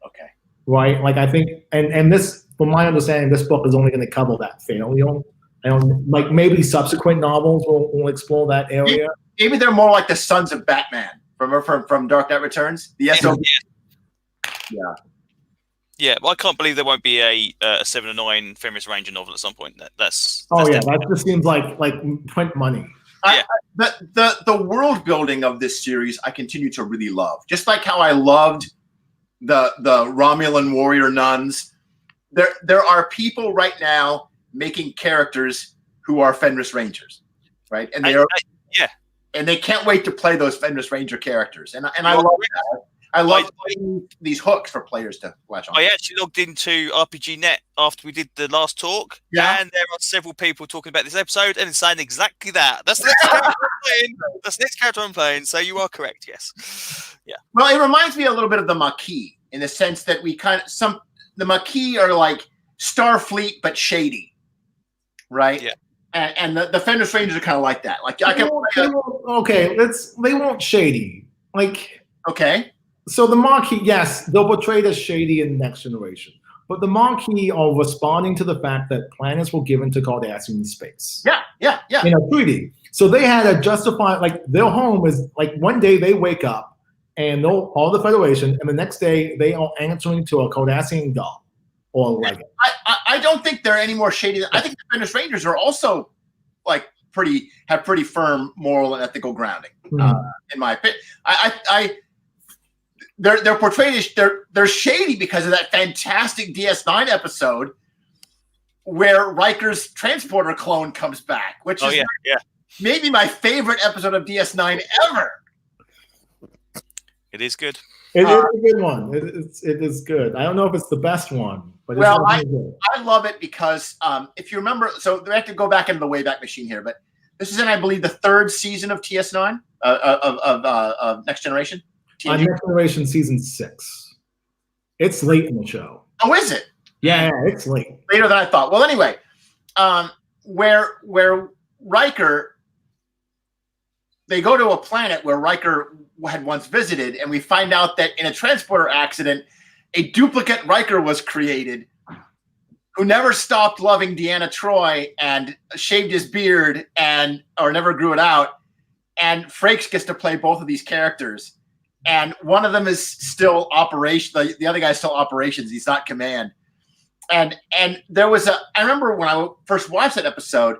Okay. Right? Like I think, and this from my understanding, this book is only going to cover that failure. I don't like maybe subsequent novels will explore that area. Maybe they're more like the Sons of Batman from Dark Knight Returns. The SOB. Yeah. Yeah, well, I can't believe there won't be a 7 or 9 Fenris Ranger novel at some point. That's that just seems like print money. The world building of this series I continue to really love. Just like how I loved the Romulan warrior nuns. There are people right now making characters who are Fenris Rangers, right? And and they can't wait to play those Fenris Ranger characters. And I love that. I love these hooks for players to latch on. I actually logged into RPG.net after we did the last talk, and there are several people talking about this episode and saying exactly that. That's the next character I'm playing. That's the next character I'm playing. So you are correct, yes. Yeah. Well, it reminds me a little bit of the Maquis in the sense that the Maquis are like Starfleet but shady, right? Yeah. And the Fenris Rangers are kind of like that. Like they won't shady. Like okay. So the Maquis, yes, they'll portray as shady in Next Generation. But the Maquis are responding to the fact that planets were given to Cardassian space. Yeah. In a treaty. So they had to justify, like, their home is, like, one day they wake up and they'll all the Federation, and the next day they are answering to a Cardassian god. Or like it. I don't think they're any more shady. I think the Fenris Rangers are also, like, have pretty firm moral and ethical grounding, in my opinion. They're portrayed as they're shady because of that fantastic DS9 episode where Riker's transporter clone comes back, which is maybe my favorite episode of DS9 ever. It is good. It is a good one. It is good. I don't know if it's the best one, but it's good. I love it because if you remember, so we have to go back into the Wayback Machine here, but this is in, I believe, the 3rd season of TS9 of Next Generation. Next Generation season 6. It's late in the show. Oh, is it? Yeah, it's late. Later than I thought. Well, anyway, where Riker, they go to a planet where Riker had once visited, and we find out that in a transporter accident, a duplicate Riker was created who never stopped loving Deanna Troi and shaved his beard or never grew it out. And Frakes gets to play both of these characters. And one of them is still operation. The other guy's still operations. He's not command. And there was I remember when I first watched that episode,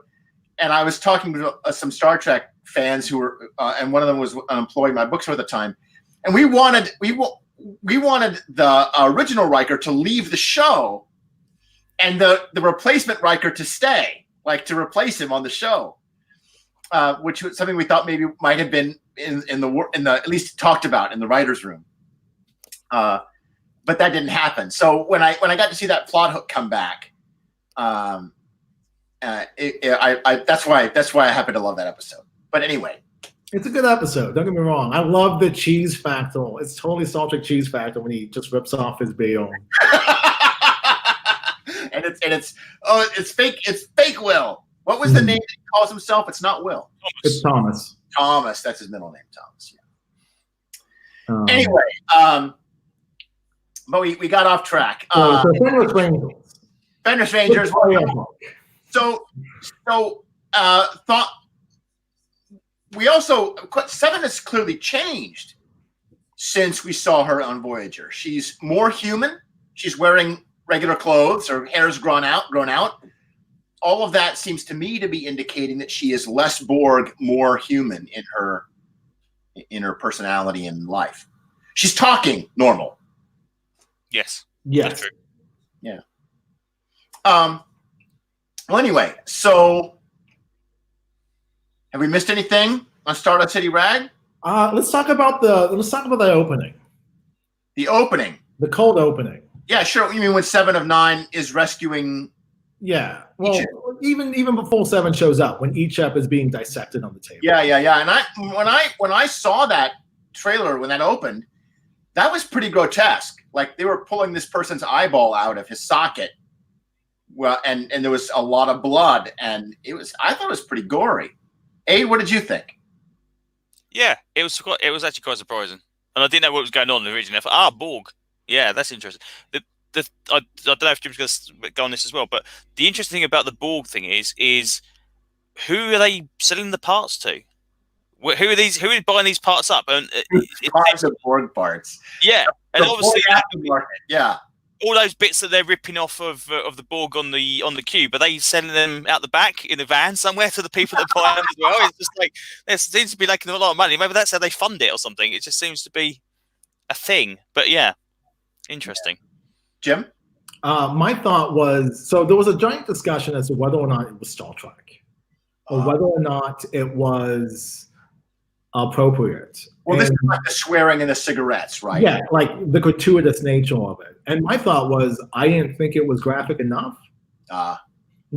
and I was talking to some Star Trek fans who were, and one of them was unemployed in my bookstore at the time. And we wanted the original Riker to leave the show, and the replacement Riker to stay, like to replace him on the show, which was something we thought maybe might have been in the at least talked about in the writers' room, but that didn't happen. So when I got to see that plot hook come back, that's why I happen to love that episode. But anyway, it's a good episode. Don't get me wrong. I love the cheese factor. It's totally Star Trek cheese factor when he just rips off his Bayonne. and it's fake. It's fake Will. What was the name that he calls himself? It's not Will. It's Thomas. Thomas, that's his middle name, Thomas. Yeah. Anyway, but we got off track. So Fenris Rangers. Fenris Rangers. So thought we also Seven has clearly changed since we saw her on Voyager. She's more human. She's wearing regular clothes. Her hair's grown out. All of that seems to me to be indicating that she is less Borg, more human in her personality and life. She's talking normal. Yes. Yes. Yeah. Well, anyway, so have we missed anything on Stardust City Rag? Let's talk about the opening. The opening. The cold opening. Yeah, sure. You mean when 7 of 9 is rescuing? Yeah. Well, even before 7 shows up, when Ichep is being dissected on the table. Yeah. And when I saw that trailer when that opened, that was pretty grotesque. Like they were pulling this person's eyeball out of his socket. Well, and there was a lot of blood, and I thought it was pretty gory. Abe, what did you think? Yeah, it was actually quite surprising, and I didn't know what was going on originally. I thought, Borg. Yeah, that's interesting. I don't know if Jim's going to go on this as well, but the interesting thing about the Borg thing is who are they selling the parts to? Who are these? Who are buying these parts up? And Parts of Borg parts. Yeah, and obviously, yeah, all those bits that they're ripping off of the Borg on the cube, are they selling them out the back in a van somewhere to the people that buy them as well? It's just like there seems to be making a lot of money. Maybe that's how they fund it or something. It just seems to be a thing. But yeah, interesting. Jim? My thought was, so there was a giant discussion as to whether or not it was Star Trek, or whether or not it was appropriate. Well, this is like the swearing and the cigarettes, right? Yeah, like the gratuitous nature of it. And my thought was, I didn't think it was graphic enough.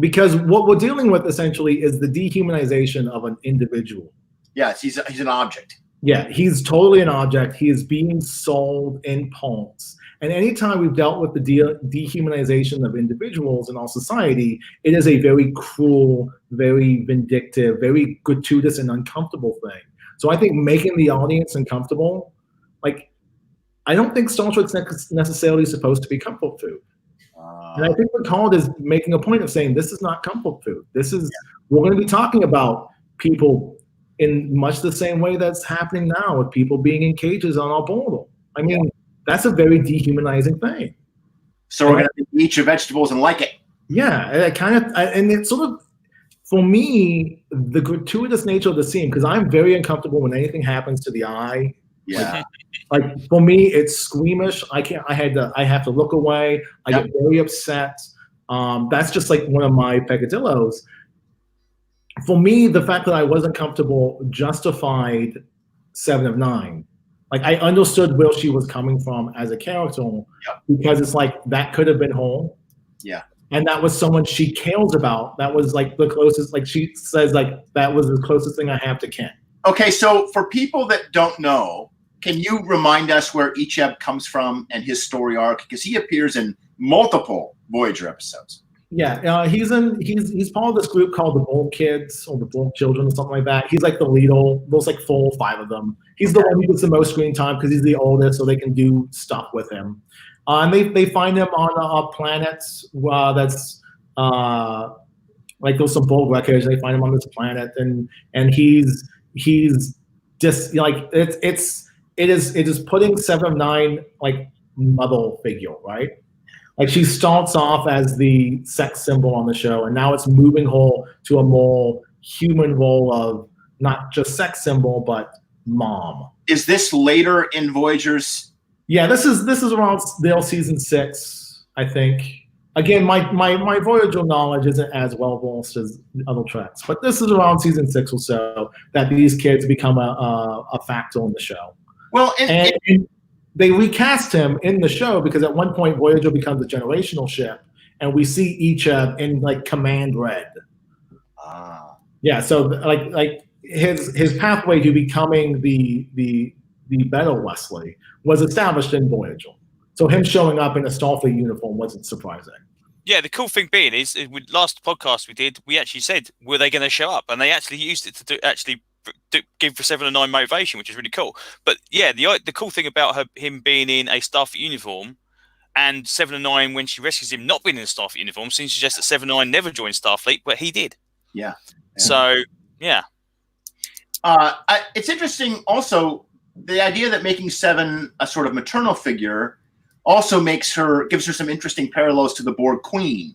Because what we're dealing with essentially is the dehumanization of an individual. Yes, he's an object. Yeah, he's totally an object. He is being sold in parts. And anytime we've dealt with the dehumanization of individuals in our society, it is a very cruel, very vindictive, very gratuitous and uncomfortable thing. So I think making the audience uncomfortable, like, I don't think Star Trek's necessarily supposed to be comfort food. And I think Picard is making a point of saying this is not comfort food. This is, we're going to be talking about people in much the same way that's happening now with people being in cages on our border. I mean, that's a very dehumanizing thing. So we're going to eat your vegetables and like it. Yeah, it kind of, and it's sort of, for me, the gratuitous nature of the scene, because I'm very uncomfortable when anything happens to the eye. Yeah. Like for me, it's squeamish. I have to look away. I get very upset. That's just like one of my peccadillos. For me, the fact that I wasn't comfortable justified 7 of 9. Like I understood where she was coming from as a character, because it's like that could have been her. Yeah. And that was someone she cares about. That was like the closest, like she says, like that was the closest thing I have to Ken. Okay, so for people that don't know, can you remind us where Icheb comes from and his story arc? Because he appears in multiple Voyager episodes. Yeah, he's part of this group called the Borg Kids or the Borg Children or something like that. He's like the leader. There's like 4 or 5 of them. He's the one who gets the most screen time because he's the oldest, so they can do stuff with him. And they find him on a planet that's like there's some Borg wreckage. They find him on this planet, and he's just like it is putting 7 of 9 like mother figure, right? Like she starts off as the sex symbol on the show, and now it's moving her to a more human role of not just sex symbol but mom. Is this later in Voyager's? Yeah, this is around their season 6, I think. Again, my Voyager knowledge isn't as well versed as other tracks, but this is around season 6 or so that these kids become a factor in the show. Well, and they recast him in the show because at one point Voyager becomes a generational ship, and we see each in like Command Red. Yeah, so like his pathway to becoming the better Wesley was established in Voyager. So him showing up in a Starfleet uniform wasn't surprising. Yeah, the cool thing being is, with last podcast we did, we actually said, were they going to show up? And they actually used it to give for 7 of 9 motivation, which is really cool. But yeah, the cool thing about him being in a Starfleet uniform and 7 of 9 when she rescues him not being in a Starfleet uniform seems to suggest that 7 of 9 never joined Starfleet, but he did. Yeah. So, yeah. It's interesting also the idea that making 7 a sort of maternal figure also gives her some interesting parallels to the Borg Queen,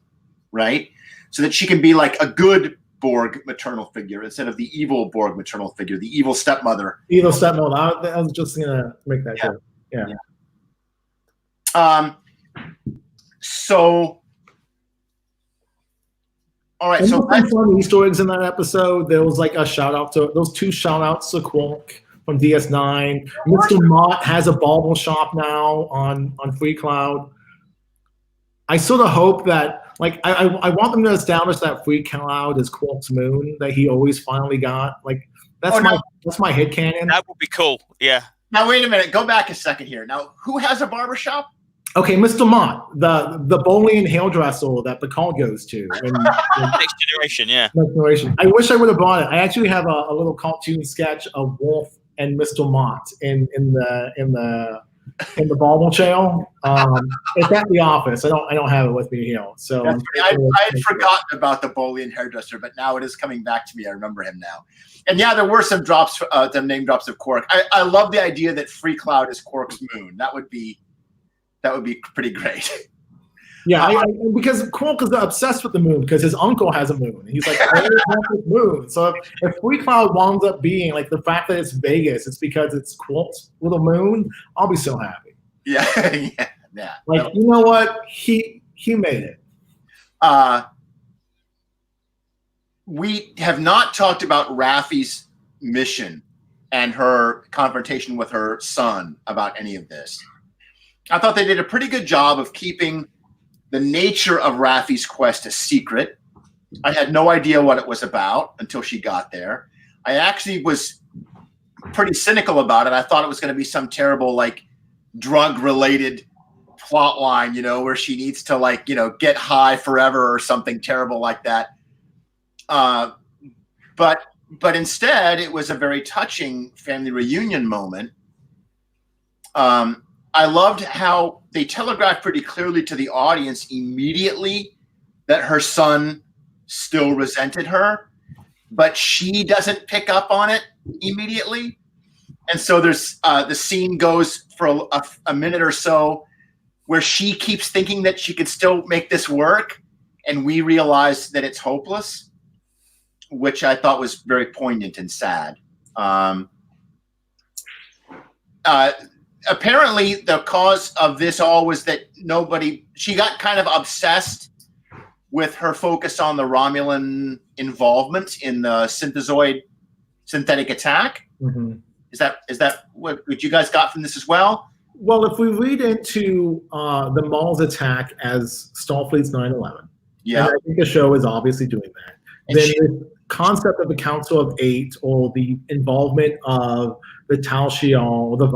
right? So that she can be like a good Borg maternal figure instead of the evil Borg maternal figure, the evil stepmother. Evil stepmother. I was just gonna make that clear. Yeah. So, all right. And So some fun Easter eggs in that episode. There was like a shout out to those 2 shout outs to Quark from DS9. Mr. Mott has a bauble shop now on Free Cloud. I sort of hope that, like, I want them to establish that Free Cloud is Quark's moon that he always finally got. Like, that's my headcanon. That would be cool. Yeah. Now wait a minute. Go back a second here. Now, who has a barbershop? Okay, Mr. Mott, the Bolian hairdresser that Picard goes to. Next Generation, yeah. Next Generation. I wish I would have bought it. I actually have a little cartoon sketch of Worf and Mr. Mott in the in the bauble shell. It's at the office. I don't have it with me here. So I had forgotten about the Bolian hairdresser, but now it is coming back to me. I remember him now. And yeah, there were some drops, some name drops of Quark. I love the idea that Free Cloud is Quark's moon. That would be pretty great. Yeah, because Quark is obsessed with the moon because his uncle has a moon. He's like, I want this moon. So if Free Cloud winds up being like the fact that it's Vegas, it's because it's Quark's little moon, I'll be so happy. Yeah, yeah. Like, you know what? He made it. We have not talked about Raffi's mission and her confrontation with her son about any of this. I thought they did a pretty good job of keeping the nature of Raffi's quest a secret. I had no idea what it was about until she got there. I actually was pretty cynical about it. I thought it was going to be some terrible, like, drug-related plot line, where she needs to, like, get high forever or something terrible like that. But instead, it was a very touching family reunion moment. I loved how they telegraphed pretty clearly to the audience immediately that her son still resented her, but she doesn't pick up on it immediately. And so there's the scene goes for a minute or so where she keeps thinking that she could still make this work, and we realize that it's hopeless, which I thought was very poignant and sad. Apparently the cause of this all was that she got kind of obsessed with her focus on the Romulan involvement in the synthetic attack. Mm-hmm. Is that what you guys got from this as well? Well, if we read into the Maul's attack as Starfleet's 9/11, yeah, and I think the show is obviously doing that. And then the concept of the Council of Eight, or the involvement of the Tal Shiar, or the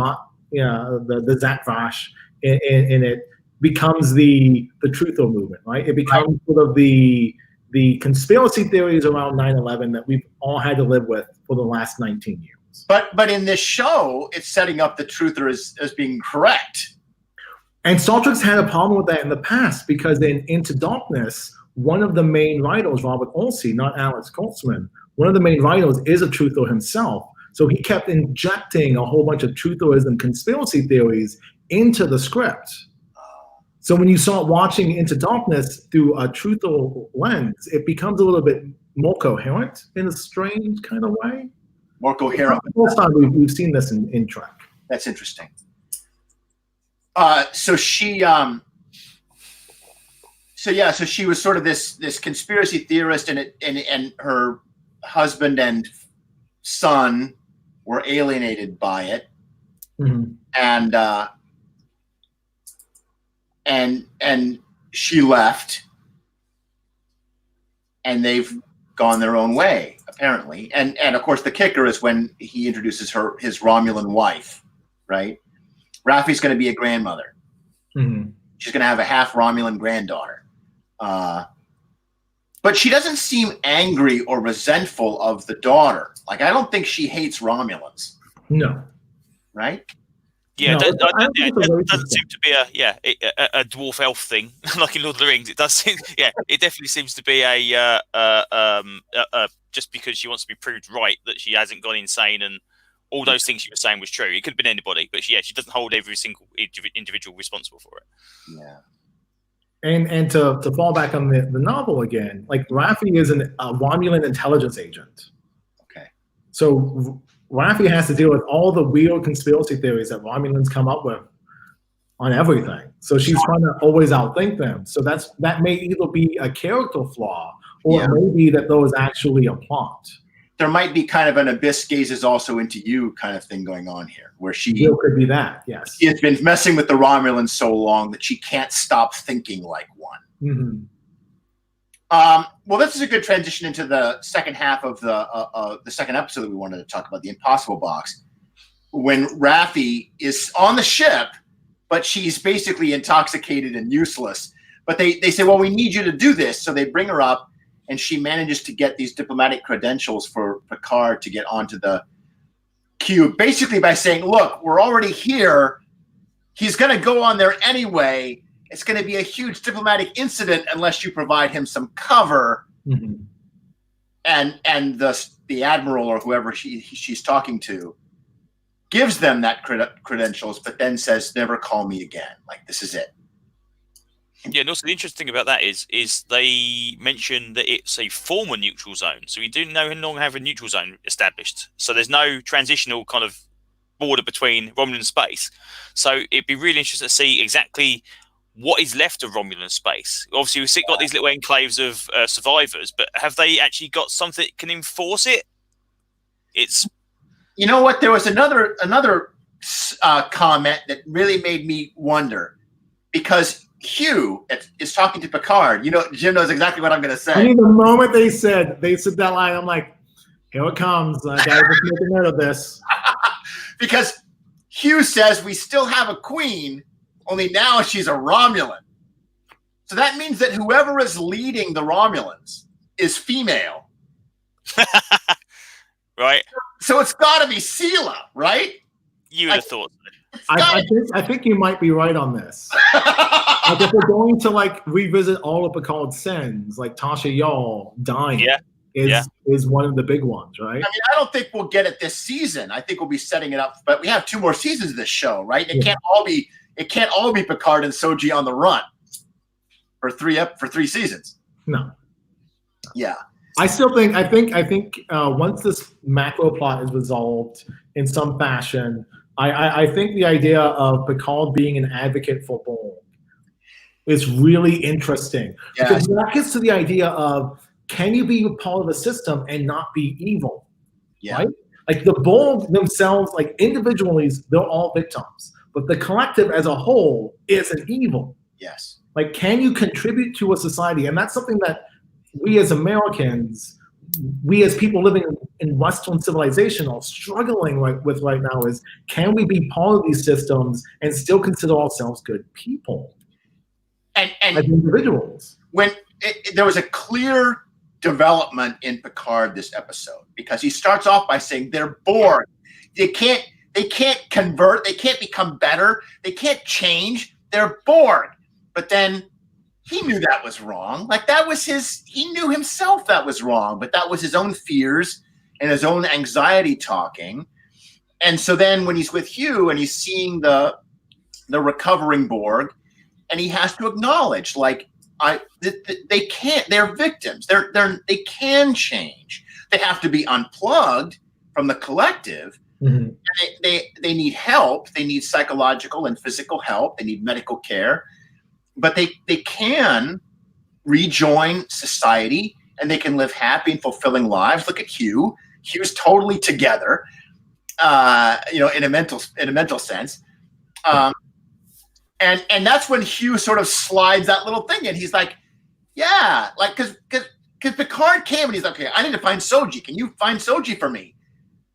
Zat Vash in it, becomes the truther movement, right? It becomes sort of the conspiracy theories around 9/11 that we've all had to live with for the last 19 years. But in this show, it's setting up the truther as being correct. And Star Trek's had a problem with that in the past, because in Into Darkness, one of the main writers, Robert Olsey, not Alex Kurtzman, one of the main writers is a truther himself. So he kept injecting a whole bunch of trutherism conspiracy theories into the script. So when you start watching Into Darkness through a truther lens, it becomes a little bit more coherent in a strange kind of way. More coherent. The first time we've seen this in Trek. That's interesting. So she was sort of this conspiracy theorist, and her husband and son were alienated by it, mm-hmm. and she left, and they've gone their own way, apparently. And of course, the kicker is when he introduces his Romulan wife, right? Raffi's going to be a grandmother. Mm-hmm. She's going to have a half Romulan granddaughter. But she doesn't seem angry or resentful of the daughter. Like, I don't think she hates Romulans. No. Right? Yeah, it doesn't seem to be a dwarf elf thing like in Lord of the Rings. It does seem, it definitely seems to be a just because she wants to be proved right that she hasn't gone insane and all those things she was saying was true. It could have been anybody, but she doesn't hold every single individual responsible for it. Yeah. And to fall back on the novel again, like, Raffi is a Romulan intelligence agent. Okay. So Raffi has to deal with all the weird conspiracy theories that Romulans come up with on everything. So she's trying to always outthink them. So that may either be a character flaw, or it may be that those actually a plot. There might be kind of an abyss gazes also into you kind of thing going on here, where she could be that. Yes, she has been messing with the Romulans so long that she can't stop thinking like one. Mm-hmm. Well, this is a good transition into the second half of the second episode that we wanted to talk about, the Impossible Box, when Raffi is on the ship, but she's basically intoxicated and useless. But they say, well, we need you to do this. So they bring her up, and she manages to get these diplomatic credentials for Picard to get onto the cube, basically by saying, look, we're already here. he's going to go on there anyway. It's going to be a huge diplomatic incident unless you provide him some cover. Mm-hmm. And the admiral or whoever she's talking to gives them that credentials, but then says, "Never call me again. Like, this is it." Yeah, and also the interesting thing about that is they mention that it's a former neutral zone, so we do no longer have a neutral zone established. So there's no transitional kind of border between Romulan space. So it'd be really interesting to see exactly what is left of Romulan space. Obviously, we've got these little enclaves of survivors, but have they actually got something that can enforce it? It's, you know what? There was another comment that really made me wonder, because Hugh is talking to Picard. You know, Jim knows exactly what I'm going to say. I mean, the moment they said that line, I'm like, here it comes. I got to just make a note of this. Because Hugh says we still have a queen, only now she's a Romulan. So that means that whoever is leading the Romulans is female. Right. So it's got to be Sela, right? You would have thought. I think you might be right on this. Like, if we're going to like revisit all of Picard's sins, like Tasha Yar dying is one of the big ones, right? I mean, I don't think we'll get it this season. I think we'll be setting it up, but we have 2 more seasons of this show, right? It can't all be Picard and Soji on the run for 3 seasons. No. Yeah. I think once this macro plot is resolved in some fashion, I think the idea of Picard being an advocate for Borg is really interesting. Yeah. Because that gets to the idea of, can you be part of a system and not be evil? Yeah. Right? Like the Borg themselves, like individually, they're all victims. But the collective as a whole is an evil. Yes. Like, can you contribute to a society? And that's something that we as Americans, we as people living in Western civilization are struggling with right now is, can we be part of these systems and still consider ourselves good people and as individuals? When there was a clear development in Picard this episode, because he starts off by saying they're Borg. They can't convert. They can't become better. They can't change. They're Borg. But then he knew that was wrong. Like, he knew himself that was wrong, but that was his own fears and his own anxiety talking. And so then when he's with Hugh and he's seeing the recovering Borg, and he has to acknowledge, like, they can't, they're victims. They can change. They have to be unplugged from the collective. Mm-hmm. They need help. They need psychological and physical help. They need medical care. But they can rejoin society, and they can live happy and fulfilling lives. Look at Hugh. Hugh's totally together, in a mental sense. And that's when Hugh sort of slides that little thing in. He's like, yeah, like, because Picard came and he's like, okay, I need to find Soji. Can you find Soji for me?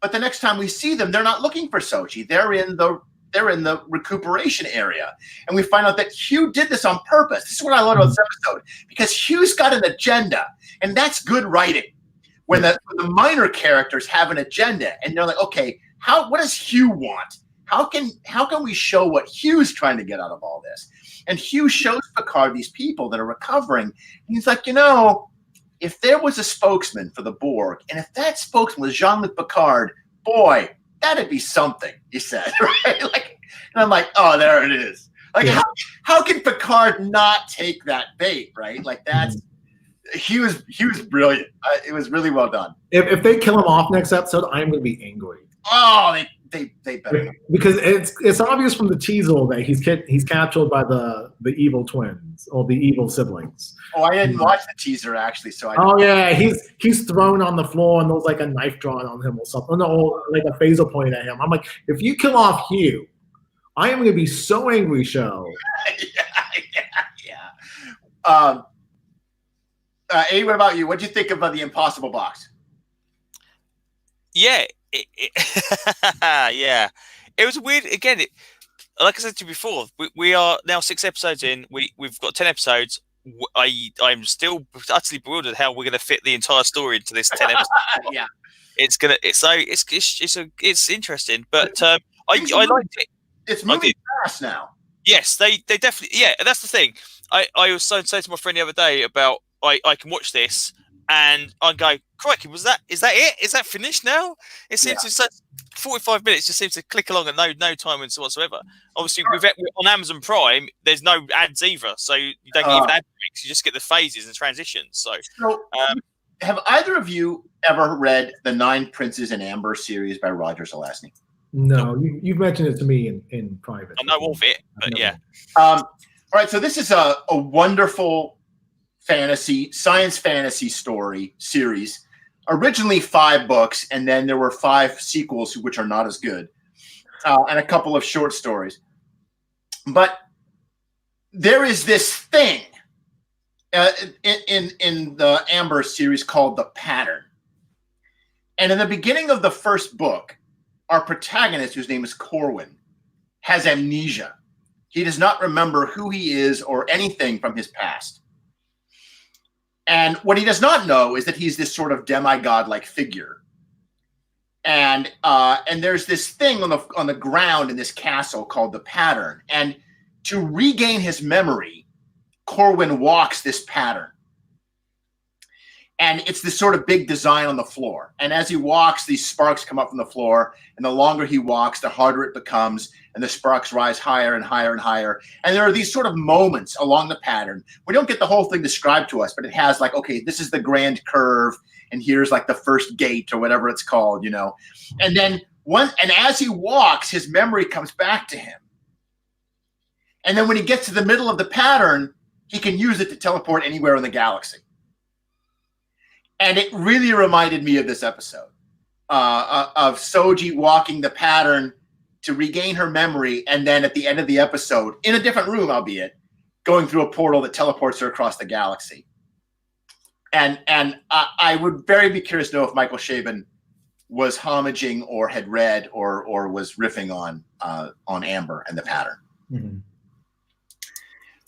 But the next time we see them, they're not looking for Soji. They're in the recuperation area. And we find out that Hugh did this on purpose. This is what I love about this episode, because Hugh's got an agenda, and that's good writing. When the minor characters have an agenda and they're like, okay, what does Hugh want? How can we show what Hugh's trying to get out of all this? And Hugh shows Picard these people that are recovering. And he's like, if there was a spokesman for the Borg, and if that spokesman was Jean-Luc Picard, boy, that'd be something, he said, right? Like, and I'm like, oh, there it is. Like, how can Picard not take that bait, right? Like, he was brilliant. It was really well done. If they kill him off next episode, I'm going to be angry. Oh, they better. Because it's obvious from the teaser that he's captured by the evil twins or the evil siblings. Oh, I didn't watch the teaser actually, so I. Oh yeah, he's thrown on the floor and there's like a knife drawn on him or something, or like a phaser pointed at him. I'm like, if you kill off Hugh, I am going to be so angry, show. Yeah. Eddie, what about you? What'd you think about the Impossible Box? Yeah. Yeah. It was weird. Again, like I said to you before, we are now 6 episodes in. We've got 10 episodes. I'm still utterly bewildered how we're going to fit the entire story into this 10 episodes. Yeah. It's interesting, but I liked it. It's moving fast now. Yes, they definitely. Yeah, that's the thing. I was saying to my friend the other day about I can watch this and I go, crikey, is that it? Is that finished now? It seems to 45 minutes just seems to click along at no time whatsoever. Obviously, on Amazon Prime, there's no ads either, so you don't get even ad breaks. You just get the phases and transitions. So have either of you ever read the 9 Princes in Amber series by Roger Zelazny? No, you've mentioned it to me in private. I know of it, but yeah. All right, so this is a wonderful science fantasy story series. Originally 5 books, and then there were 5 sequels, which are not as good, and a couple of short stories. But there is this thing in the Amber series called the Pattern. And in the beginning of the first book, our protagonist, whose name is Corwin, has amnesia. He does not remember who he is or anything from his past. And what he does not know is that he's this sort of demigod-like figure. And there's this thing on the ground in this castle called the Pattern. And to regain his memory, Corwin walks this pattern. And it's this sort of big design on the floor. And as he walks, these sparks come up from the floor. And the longer he walks, the harder it becomes. And the sparks rise higher and higher and higher. And there are these sort of moments along the pattern. We don't get the whole thing described to us, but it has like, okay, this is the grand curve. And here's like the first gate or whatever it's called, you know. And then as he walks, his memory comes back to him. And then when he gets to the middle of the pattern, he can use it to teleport anywhere in the galaxy. And it really reminded me of this episode of Soji walking the pattern to regain her memory, and then at the end of the episode, in a different room, albeit, going through a portal that teleports her across the galaxy. And I would very be curious to know if Michael Chabon was homaging or had read or was riffing on Amber and the Pattern. Mm-hmm.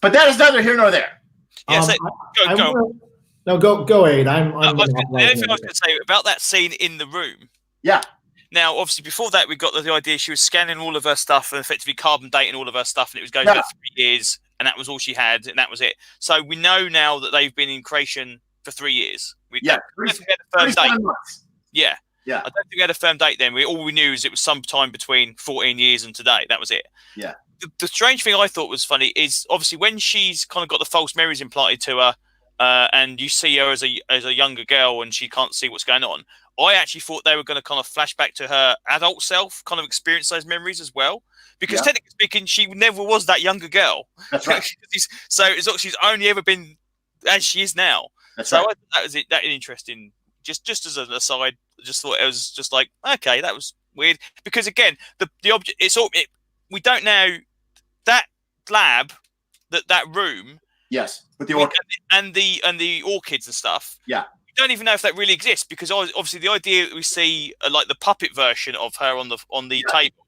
But that is neither here nor there. Yeah, so, go. No, go, Aid. The only thing I was going to say about that scene in the room. Yeah. Now, obviously, before that, we got the idea she was scanning all of her stuff and effectively carbon dating all of her stuff, and it was going for 3 years, and that was all she had, and that was it. So we know now that they've been in creation for 3 years. I don't think we had a firm date. Yeah. I don't think we had a firm date then. All we knew is it was sometime between 14 years and today. That was it. Yeah. The strange thing I thought was funny is obviously when she's kind of got the false memories implanted to her, and you see her as a younger girl and she can't see what's going on. I actually thought they were going to kind of flash back to her adult self, kind of experience those memories as well. Because technically speaking, she never was that younger girl. That's right. So she's only ever been as she is now. That's right. That was interesting. Just as an aside, I just thought it was just like, okay, that was weird. Because again, the object, we don't know that lab, that room. Yes, with the orchid and the orchids and stuff. Yeah, we don't even know if that really exists because obviously the idea that we see like the puppet version of her on the table.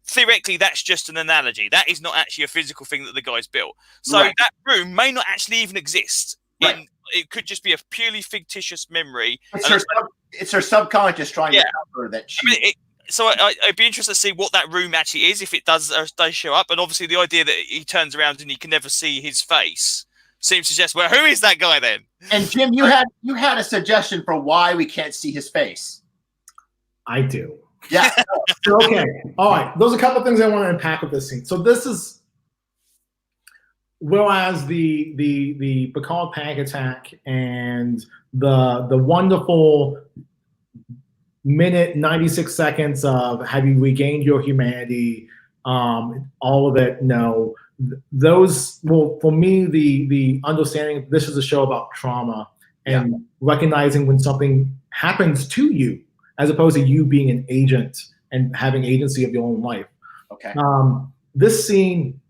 Theoretically, that's just an analogy. That is not actually a physical thing that the guy's built. So that room may not actually even exist. Right. It could just be a purely fictitious memory. It's her subconscious trying to tell her that she. So I'd be interested to see what that room actually is, if it does show up. And obviously the idea that he turns around and he can never see his face seems to suggest, well, who is that guy then? And Jim, you had a suggestion for why we can't see his face. I do. Yeah. Okay. All right. There's a couple of things I want to unpack with this scene. So this is, whereas the Picard panic attack and the wonderful minute 96 seconds of have you regained your humanity, all of it, no, those, well, for me, the understanding this is a show about trauma and recognizing when something happens to you as opposed to you being an agent and having agency of your own life. Okay. This scene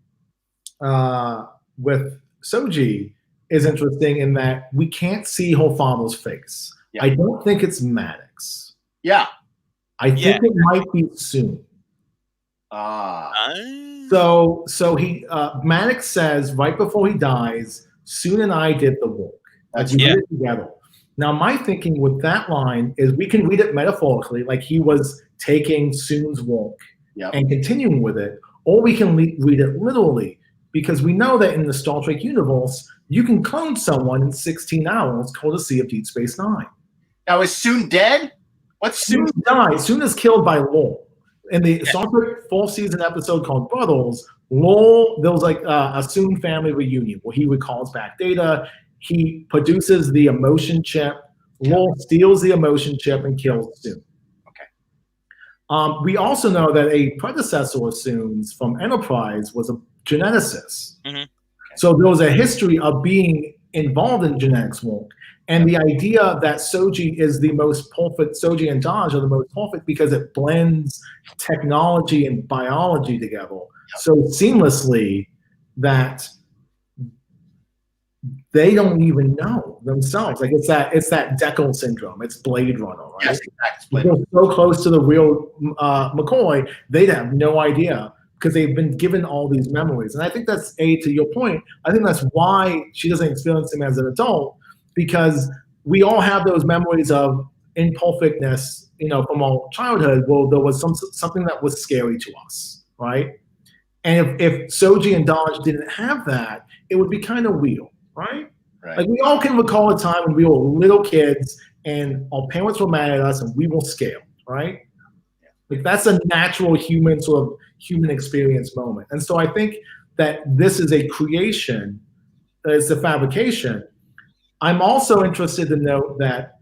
with Soji is interesting in that we can't see her father's face. I don't think it's Maddox. Yeah. I think it might be Soon. So he Maddox says right before he dies, Soon and I did the work. Like we did it together. Now my thinking with that line is we can read it metaphorically, like he was taking Soon's work and continuing with it, or we can read it literally, because we know that in the Star Trek universe, you can clone someone in 16 hours, courtesy of Deep Space Nine. Now, is Soon dead? What's Soon? Soon dies. Soon is killed by Lowell. In the Star Trek 4th season episode called Brothers, Lowell, there was like a Soon family reunion where he recalls back data. He produces the emotion chip. Lowell steals the emotion chip and kills Soon. Okay. We also know that a predecessor of Soon's from Enterprise was a geneticist. Mm-hmm. So there was a history of being involved in genetics work. And the idea that Soji is the most perfect, Soji and Daj are the most perfect because it blends technology and biology together so seamlessly that they don't even know themselves. Like it's that Deckle syndrome. It's Blade Runner, right? Yes, exactly. They're so close to the real McCoy, they'd have no idea because they've been given all these memories. And I think that's to your point. I think that's why she doesn't experience him as an adult, because we all have those memories of imperfectness, from our childhood. Well, there was something that was scary to us, right? And if Soji and Daj didn't have that, it would be kind of weird, right? Like we all can recall a time when we were little kids and our parents were mad at us and we were scared, right? Like that's a natural human experience moment. And so I think that this is a creation, it's a fabrication. I'm also interested to note that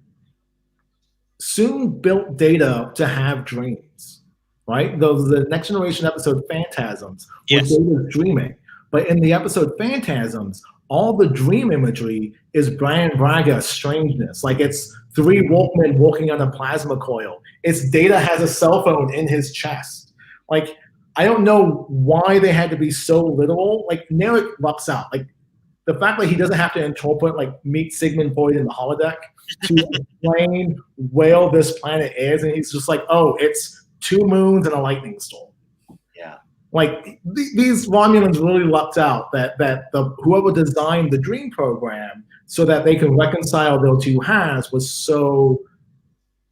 Soon built Data to have dreams, right? The Next Generation episode Phantasms, where Data's dreaming. But in the episode Phantasms, all the dream imagery is Brian Braga's strangeness. Like it's 3 Walkmen walking on a plasma coil. It's Data has a cell phone in his chest. Like, I don't know why they had to be so literal. Like, Narek lups out. Like, the fact that he doesn't have to interpret, like, meet Sigmund Freud in the holodeck to explain where this planet is. And he's just like, oh, it's 2 moons and a lightning storm. Yeah. Like, these Romulans really lucked out that whoever designed the dream program so that they can reconcile their 2 halves was so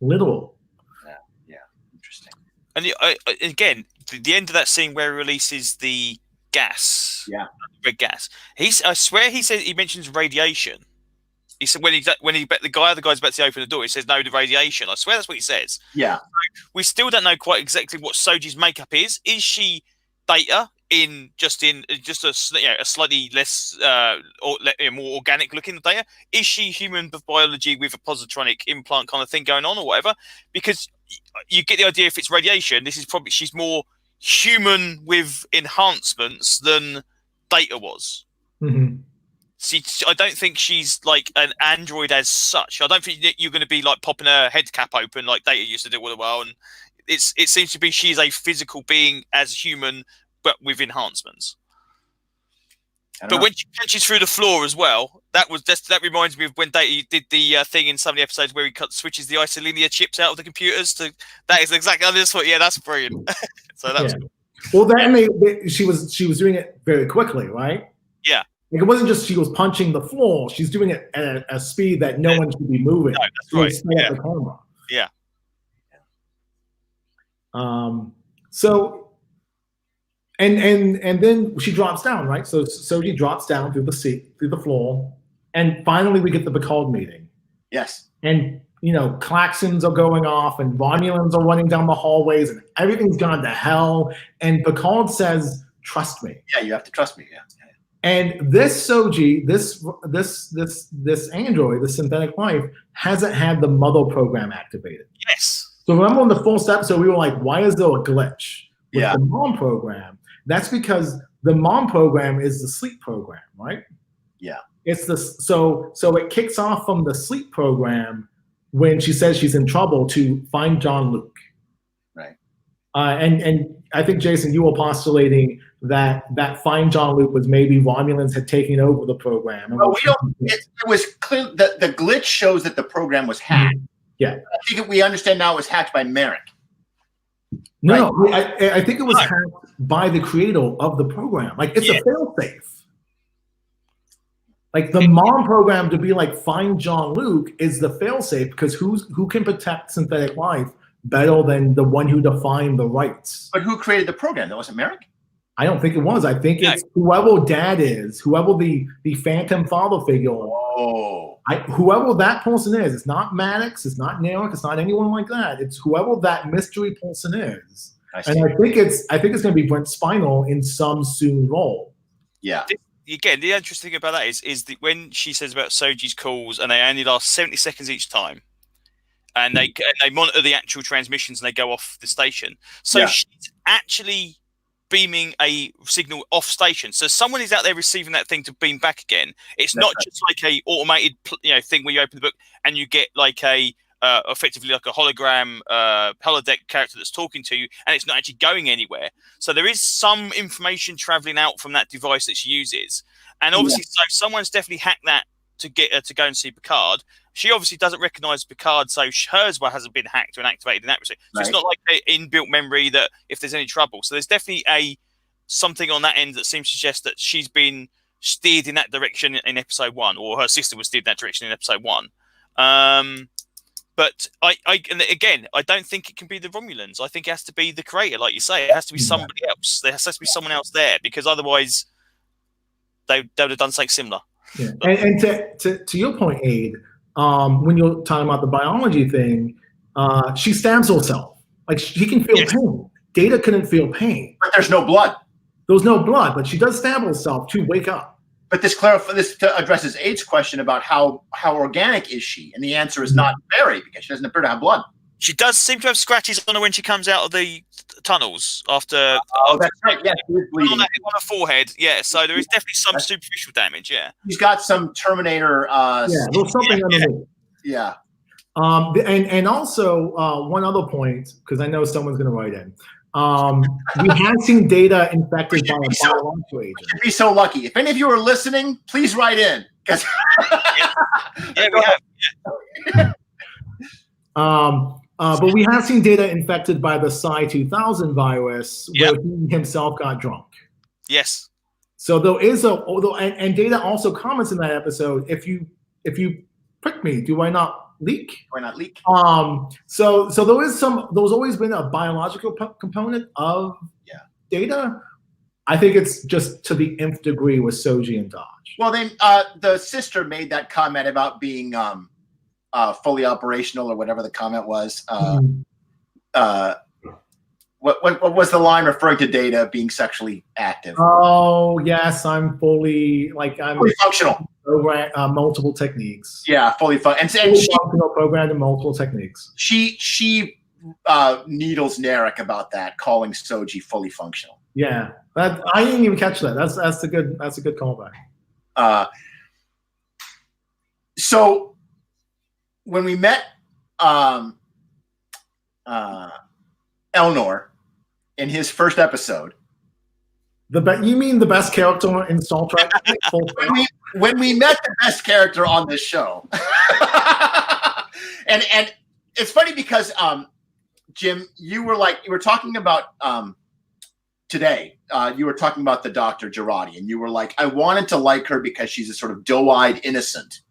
literal. Yeah. Interesting. And again, the end of that scene where he releases the gas, red gas. I swear he mentions radiation. He said when the guy's about to open the door, he says no to radiation. I swear that's what he says. Yeah. So we still don't know quite exactly what Soji's makeup is. Is she Data in just a slightly less more organic looking Data? Is she human biology with a positronic implant kind of thing going on or whatever? Because you get the idea if it's radiation, she's more human with enhancements than Data was. Mm-hmm. See, I don't think she's like an android as such. I don't think you're going to be like popping her head cap open like Data used to do all the while. And it seems to be she's a physical being as human, but with enhancements. But when she punches through the floor as well, that reminds me of when Data did the thing in some of the episodes where he switches the isolinear chips out of the computers. That is exactly. I just thought, yeah, that's brilliant. So that's cool. Well, then she was doing it very quickly, right? Yeah. Like it wasn't just she was punching the floor; she's doing it at a speed that no one should be moving. No, that's right. The camera. Yeah. So, and then she drops down, right? So Soji drops down through the floor, and finally we get the Picard meeting. Yes. And klaxons are going off, and Romulans are running down the hallways, and everything's gone to hell. And Picard says, "Trust me." Yeah, you have to trust me. Yeah. And this Soji, this android, this synthetic life, hasn't had the mother program activated. Yes. So remember in the first episode, we were like, why is there a glitch with the mom program? That's because the mom program is the sleep program, right? Yeah. It's so it kicks off from the sleep program when she says she's in trouble to find Jean-Luc. Right. And I think, Jason, you were postulating that Find Jean-Luc was maybe Romulans had taken over the program. Well, it was clear that the glitch shows that the program was hacked. Yeah. I think we understand now it was hacked by Merrick. No, right? I think it was hacked by the creator of the program. Like, it's a fail-safe. Like, the mom program to be like Find Jean-Luc is the fail-safe because who can protect synthetic life better than the one who defined the rights? But who created the program? That wasn't Merrick? I don't think it was. I think it's whoever dad is, whoever the phantom father figure. Oh. Whoever that person is. It's not Maddox. It's not Narek. It's not anyone like that. It's whoever that mystery person is. And I think it's going to be Brent Spinell in some soon role. Yeah. Again, the interesting thing about that is that when she says about Soji's calls and they only last 70 seconds each time, and they monitor the actual transmissions and they go off the station. So she's actually beaming a signal off station. So someone is out there receiving that thing to beam back again. It's not just like a automated thing where you open the book and you get like a effectively like a hologram holodeck character that's talking to you, and it's not actually going anywhere. So there is some information traveling out from that device that she uses, and obviously so someone's definitely hacked that to get her to go and see Picard. She obviously doesn't recognize Picard, so hers hasn't been hacked and activated in that respect. So it's not like an inbuilt memory that if there's any trouble. So there's definitely something on that end that seems to suggest that she's been steered in that direction in episode 1, or her sister was steered in that direction in episode 1. But I don't think it can be the Romulans. I think it has to be the creator, like you say. It has to be somebody else. There has to be someone else there, because otherwise they would have done something similar. Yeah. And to your point, Aid, when you're talking about the biology thing, she stabs herself. Like, she can feel pain. Data couldn't feel pain. But there's no blood. There was no blood, but she does stab herself to wake up. But this addresses Aid's question about how organic is she, and the answer is not very, because she doesn't appear to have blood. She does seem to have scratches on her when she comes out of the tunnels after. That's right. Yeah, she is bleeding on her forehead. Yeah, so there is definitely some superficial damage. Yeah, she's got some Terminator. There's something underneath. Yeah. And also one other point, because I know someone's going to write in. We have seen Data infected by a biological agent. You'd be so lucky. If any of you are listening, please write in. We have. But we have seen Data infected by the Psi 2000 virus, where he himself got drunk. Yes. So there is and Data also comments in that episode, if you prick me, do I not leak? Why not leak? So there's always been a biological component of Data. I think it's just to the nth degree with Soji and Dodge. Well, then the sister made that comment about being fully operational, or whatever the comment was. What was the line referring to Data being sexually active? Oh yes, I'm fully functional. Multiple techniques. Yeah, fully functional. And functional programmed in multiple techniques. She needles Narek about that, calling Soji fully functional. Yeah, I didn't even catch that. That's a good callback. So when we met Elnor in his first episode, you mean the best character in Star Trek? when we met the best character on this show, and it's funny because Jim, you were talking about today. You were talking about the Dr. Girardi, and you were like, I wanted to like her because she's a sort of doe-eyed innocent.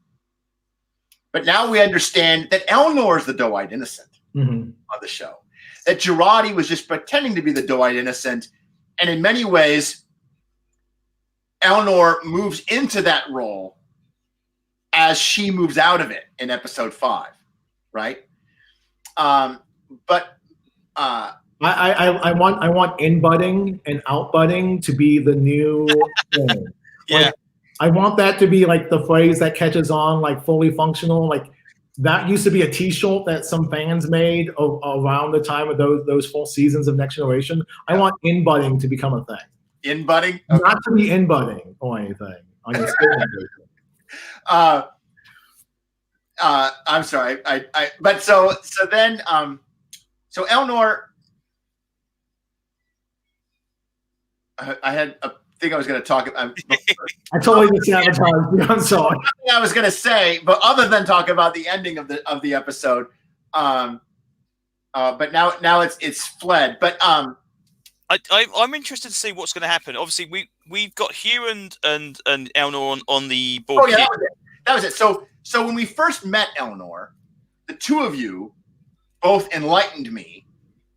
But now we understand that Elnor is the doe-eyed innocent on the show. That Girardi was just pretending to be the doe-eyed innocent, and in many ways, Elnor moves into that role as she moves out of it in episode 5, right? But I want in-butting and out-butting to be the new thing. Yeah. I want that to be like the phrase that catches on, like fully functional. Like that used to be a T-shirt that some fans made around the time of those full seasons of Next Generation. I want in-butting to become a thing. In-butting? Okay. Not to be in-butting or anything. On your I'm sorry. But so then so Elnor, I had a thing I was going to talk about. I totally sabotaged you. I'm sorry. Nothing I was going to say, but other than talk about the ending of the episode, but now it's fled. But I'm interested to see what's going to happen. Obviously, we've got Hugh and Elnor on the board. Oh yeah, that was it. So when we first met Elnor, the two of you both enlightened me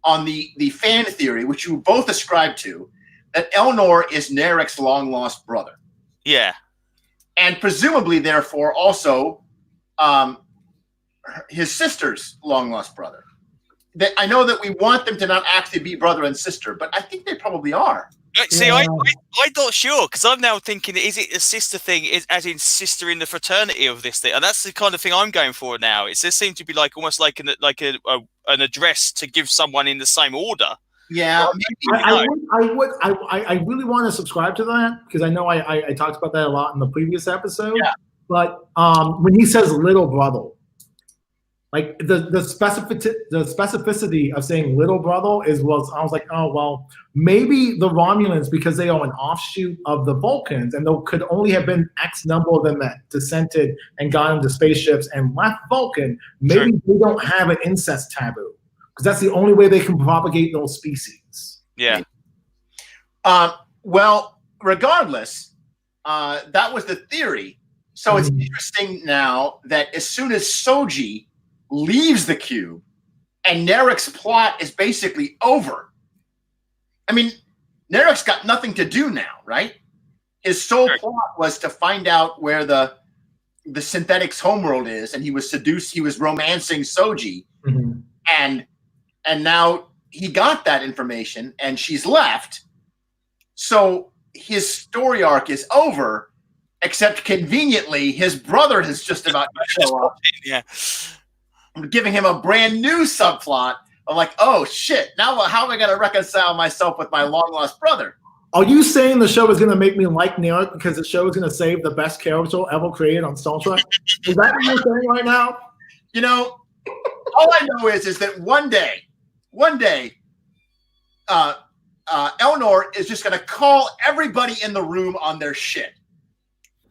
on the fan theory, which you both ascribed to, that Elnor is Narek's long-lost brother. Yeah. And presumably, therefore, also his sister's long-lost brother. I know that we want them to not actually be brother and sister, but I think they probably are. See, I'm not sure, because I'm now thinking, is it a sister thing, as in sister in the fraternity of this thing? And that's the kind of thing I'm going for now. It does seem to be like almost like an address to give someone in the same order. Yeah, I really want to subscribe to that, because I know I talked about that a lot in the previous episode. Yeah. But when he says little brother, like the specificity of saying little brother I was like, oh well, maybe the Romulans, because they are an offshoot of the Vulcans, and there could only have been X number of them that dissented and got into spaceships and left Vulcan. Maybe they don't have an incest taboo, because that's the only way they can propagate those species. Yeah. Well, regardless, that was the theory. So it's interesting now that as soon as Soji leaves the cube and Narek's plot is basically over. I mean, Narek's got nothing to do now, right? His sole plot was to find out where the synthetics homeworld is, and he was romancing Soji. Mm-hmm. And now he got that information and she's left. So his story arc is over, except conveniently his brother has just about to show up. Yeah. Giving him a brand new subplot of like, oh shit, now how am I going to reconcile myself with my long lost brother? Are you saying the show is going to make me like Narek because the show is going to save the best character ever created on Star Trek? Is that what you're saying right now? You know, all I know is that one day, Elnor is just going to call everybody in the room on their shit.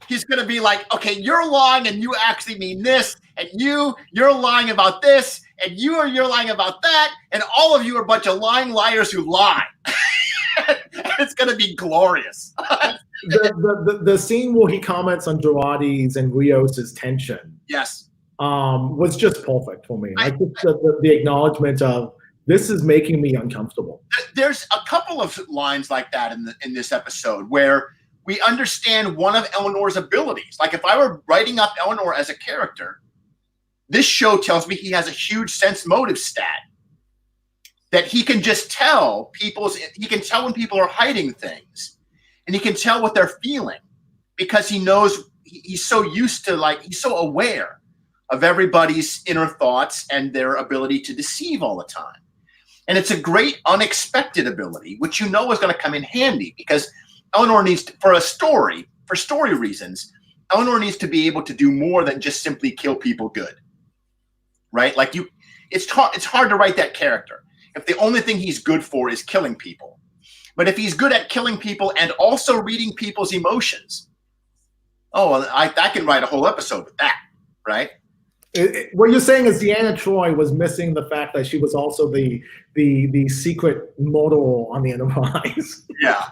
He's going to be like, okay, you're lying and you actually mean this, and you're lying about this, and you're lying about that, and all of you are a bunch of lying liars who lie. It's going to be glorious. the scene where he comments on Girardi's and Rios' tension, yes, was just perfect for me. Like the acknowledgement of this is making me uncomfortable. There's a couple of lines like that in this episode where we understand one of Elnor's abilities. Like if I were writing up Elnor as a character, this show tells me he has a huge sense motive stat. That he can just tell he can tell when people are hiding things. And he can tell what they're feeling because he knows he's so used to he's so aware of everybody's inner thoughts and their ability to deceive all the time. And it's a great unexpected ability, which is going to come in handy because Elnor needs to, for story reasons, Elnor needs to be able to do more than just simply kill people good. Right? It's hard to write that character if the only thing he's good for is killing people. But if he's good at killing people and also reading people's emotions, I can write a whole episode with that, right? What you're saying is Deanna Troi was missing the fact that she was also the secret model on the Enterprise. Yeah.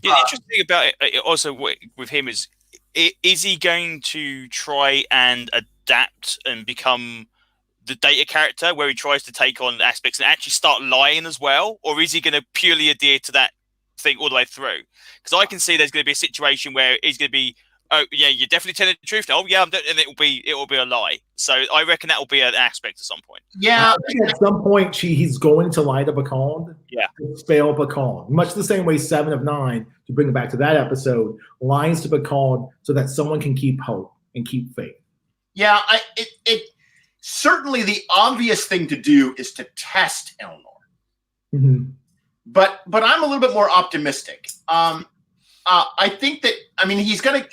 Yeah, interesting about it also with him is he going to try and adapt and become the Data character where he tries to take on aspects and actually start lying as well? Or is he going to purely adhere to that thing all the way through? Because I can see there's going to be a situation where he's going to be, oh yeah, you're definitely telling the truth. Oh yeah, and it will be a lie. So I reckon that will be an aspect at some point. Yeah, at some point he's going to lie to Picard. Yeah, to spare Picard, much the same way 7 of 9, to bring it back to that episode, lies to Picard so that someone can keep hope and keep faith. Yeah, it certainly the obvious thing to do is to test Elnor. Mm-hmm. But I'm a little bit more optimistic. I think that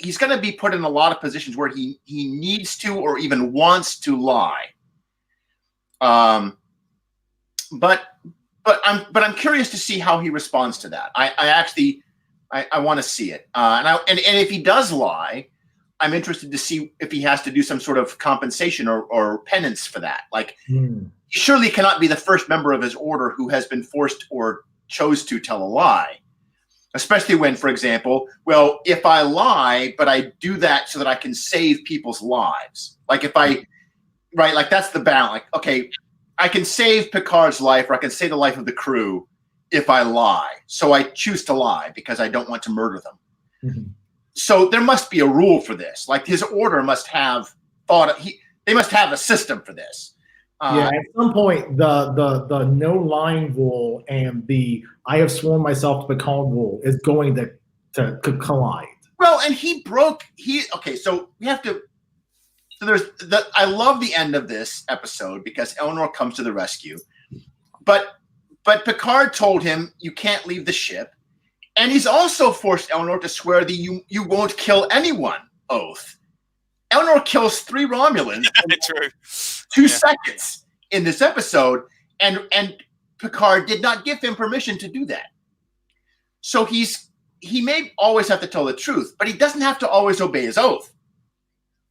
he's gonna be put in a lot of positions where he needs to or even wants to lie. But I'm curious to see how he responds to that. I want to see it. And if he does lie, I'm interested to see if he has to do some sort of compensation or penance for that. He surely cannot be the first member of his order who has been forced or chose to tell a lie. Especially when, for example, if I lie, but I do that so that I can save people's lives. That's the balance. Okay, I can save Picard's life or I can save the life of the crew if I lie. So I choose to lie because I don't want to murder them. Mm-hmm. So there must be a rule for this. Like his order must have they must have a system for this. At some point, the no lying rule and the I have sworn myself to Picard rule is going to collide. Well, and so we have to. So I love the end of this episode because Eleanor comes to the rescue, but Picard told him you can't leave the ship, and he's also forced Eleanor to swear the you won't kill anyone oath. Eleanor kills 3 Romulans in True. 2 seconds in this episode, and Picard did not give him permission to do that. So he may always have to tell the truth, but he doesn't have to always obey his oath.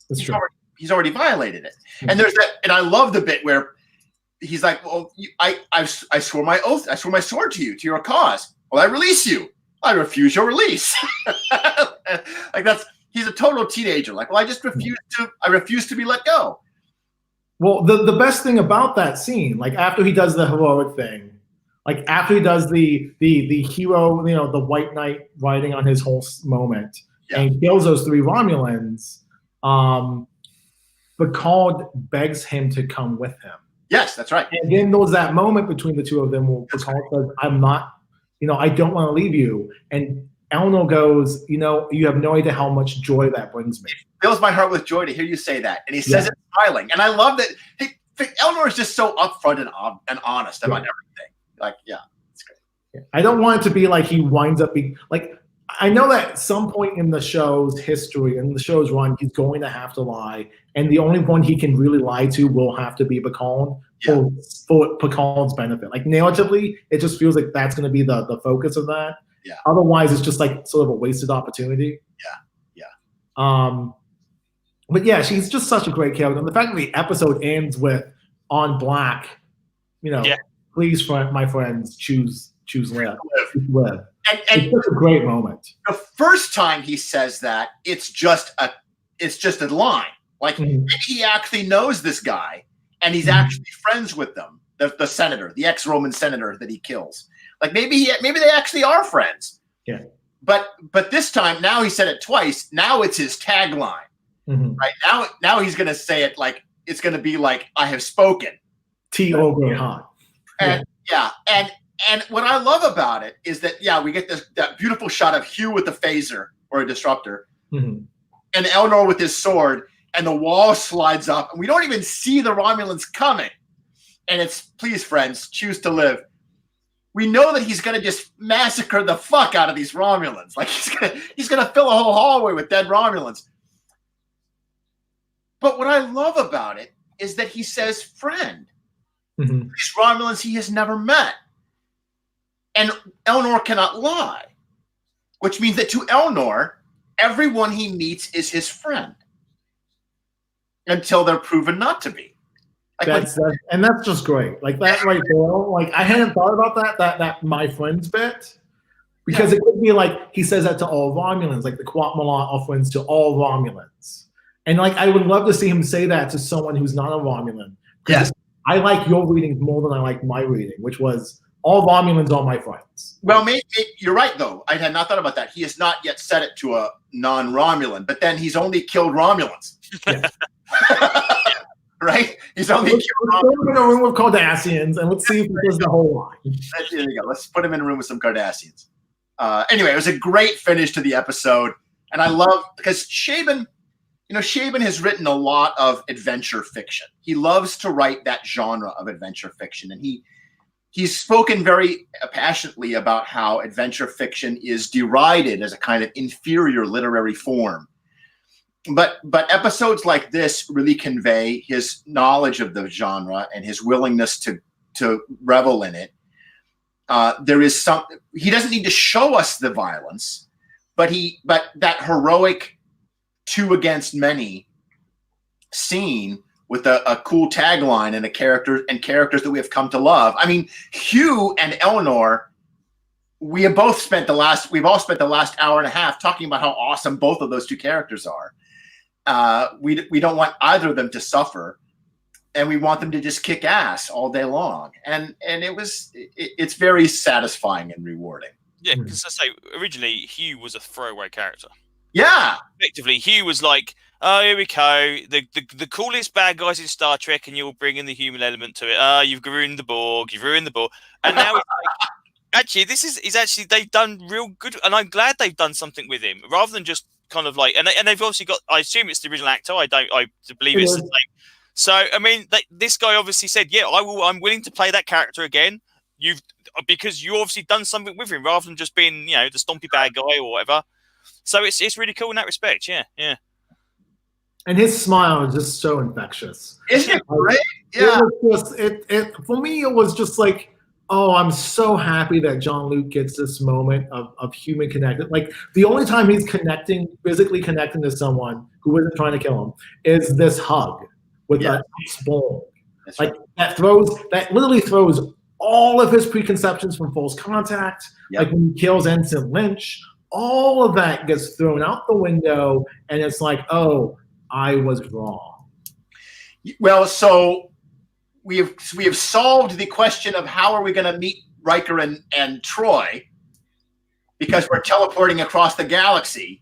That's true. He's already violated it. Mm-hmm. And there's that, and I love the bit where he's like, "Well, I swore my oath. I swore my sword to you, to your cause. Well, I release you. I refuse your release." Like he's a total teenager. Like, well, I refuse to be let go. Well, the best thing about that scene, like after he does the heroic thing, like after he does the hero, the White Knight riding on his horse moment, and kills those 3 Romulans, Picard begs him to come with him. Yes, that's right. And then there was that moment between the 2 of them where Picard says, "I'm not, I don't want to leave you." And Eleanor goes, "You have no idea how much joy that brings me." It fills my heart with joy to hear you say that. And he says it smiling. And I love that Eleanor is just so upfront and honest about everything. Like, it's great. Yeah. I don't want it to be like he winds up being like, I know that at some point in the show's history and the show's run, he's going to have to lie. And the only one he can really lie to will have to be Picard for Picard's benefit. Like narratively, it just feels like that's going to be the focus of that. Yeah. Otherwise, it's just like sort of a wasted opportunity. Yeah. But yeah, she's just such a great character. And the fact that the episode ends with on black, please, my friends, choose live. And it's such a great moment. The first time he says that, it's just a line. Like he actually knows this guy, and he's actually friends with them. The senator, the ex-Roman senator that he kills. Like maybe they actually are friends. Yeah. But this time, now he said it twice. Now it's his tagline. Mm-hmm. Right now he's going to say it like it's going to be like I have spoken. T over hot. And and what I love about it is that we get that beautiful shot of Hugh with the phaser or a disruptor, and Eleanor with his sword, and the wall slides up, and we don't even see the Romulans coming. And it's, please, friends, choose to live. We know that he's going to just massacre the fuck out of these Romulans. Like he's gonna fill a whole hallway with dead Romulans. But what I love about it is that he says friend. These Romulans he has never met. And Eleanor cannot lie, which means that to Eleanor, everyone he meets is his friend until they're proven not to be. Like and that's just great. Like that right there. Like I hadn't thought about that my friends bit, because it could be like he says that to all Romulans, like the Quatmalan are friends to all Romulans. And like I would love to see him say that to someone who's not a Romulan. Yes. I like your reading more than I like my reading, which was all Romulans are my friends. Well, maybe you're right, though. I had not thought about that. He has not yet said it to a non-Romulan, but then he's only killed Romulans. Yeah. Right? He's only killed Romulans. Let's put him in a room with Cardassians, and let's see if he does the whole line. There you go. Let's put him in a room with some Cardassians. Anyway, it was a great finish to the episode, and I love, because Chabon has written a lot of adventure fiction. He loves to write that genre of adventure fiction, and he's spoken very passionately about how adventure fiction is derided as a kind of inferior literary form. But episodes like this really convey his knowledge of the genre and his willingness to revel in it. He doesn't need to show us the violence, but that heroic 2 against many scene with a cool tagline and characters that we have come to love. I mean, Hugh and Eleanor, we've all spent the last hour and a half talking about how awesome both of those 2 characters are. We don't want either of them to suffer. and we want them to just kick ass all day long. And it's very satisfying and rewarding. Yeah, because I say originally Hugh was a throwaway character. Yeah, Effectively, Hugh was like, "Oh, here we go, the coolest bad guys in Star Trek, and you'll bring in the human element to it. You've ruined the Borg, and now it's like, actually, they've done real good, and I'm glad they've done something with him rather than just kind of like, and they've obviously got. I assume it's the original actor. I believe it's the same. So I mean, this guy obviously said, "Yeah, I'm willing to play that character again." Because you obviously done something with him rather than just being, the stompy bad guy or whatever. So it's really cool in that respect. Yeah. And his smile is just so infectious. Isn't it great? Yeah. For me, it was just like, oh, I'm so happy that Jean-Luc gets this moment of human connection. Like, the only time he's physically connecting to someone who isn't trying to kill him is this hug with that Borg. Like, that literally throws all of his preconceptions from False Contact. Yep. Like when he kills Ensign Lynch, all of that gets thrown out the window, and it's like, oh, I was wrong. Well, so we have solved the question of how are we going to meet Riker and Troy, because we're teleporting across the galaxy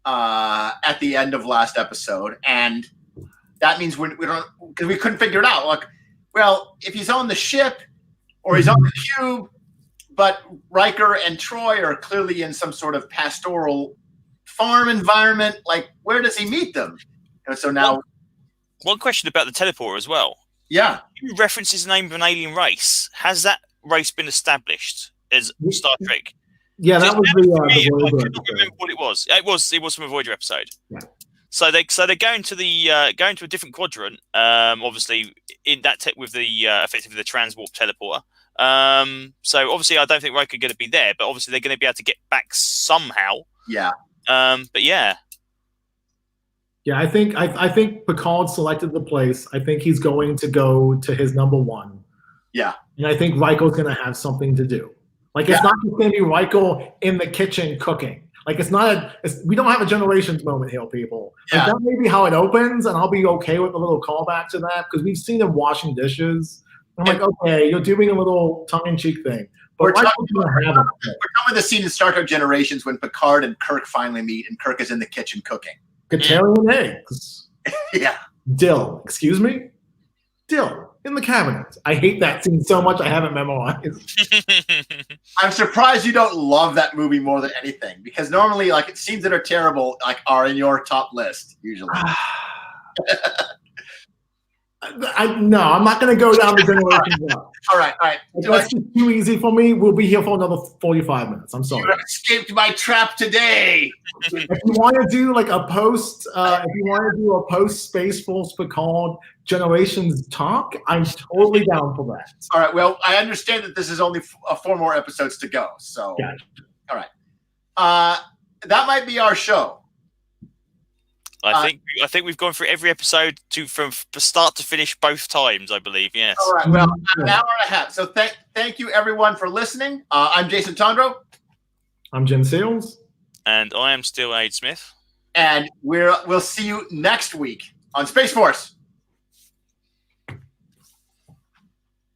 at the end of last episode, and that means we don't, because we couldn't figure it out. Like, well, if he's on the ship or he's on the cube, but Riker and Troy are clearly in some sort of pastoral farm environment. Like, where does he meet them? And so now, one question about the teleporter as well. Yeah, you references the name of an alien race. Has that race been established as Star Trek? Yeah, that was the I couldn't remember what it was. It was from a Voyager episode. Yeah. So they're going to a different quadrant. Obviously in that with the effectively the transwarp teleporter. So obviously I don't think Riker going to be there, but obviously they're going to be able to get back somehow. Yeah. But yeah. Yeah, I think Picard selected the place. I think he's going to go to his number one. Yeah. And I think Riker's going to have something to do. Like, it's not just going to be Riker in the kitchen cooking. Like, we don't have a Generations moment here, people. Like, that may be how it opens, and I'll be okay with a little callback to that, because we've seen him washing dishes. I'm like, okay, you're doing a little tongue-in-cheek thing. But we're talking about the scene in Star Trek Generations when Picard and Kirk finally meet, and Kirk is in the kitchen cooking. Katarian eggs. Yeah. Dill. Excuse me? Dill. In the cabinet. I hate that scene so much I haven't memorized. I'm surprised you don't love that movie more than anything, because normally, like, scenes that are terrible, like, are in your top list usually. No, I'm not going to go down the Generations route. All right. That's just too easy for me. We'll be here for another 45 minutes. I'm sorry. You escaped my trap today. If you want to do like a post, Space Force Picard Generations talk, I'm totally down for that. All right. Well, I understand that this is only 4 more episodes to go. So, All right. That might be our show. I think we've gone through every episode from start to finish both times, I believe. Yes. All right. Well, an hour and a half. So thank you everyone for listening. I'm Jason Tondro. I'm Jen Seals. And I am still Aid Smith. And we'll see you next week on Space Force.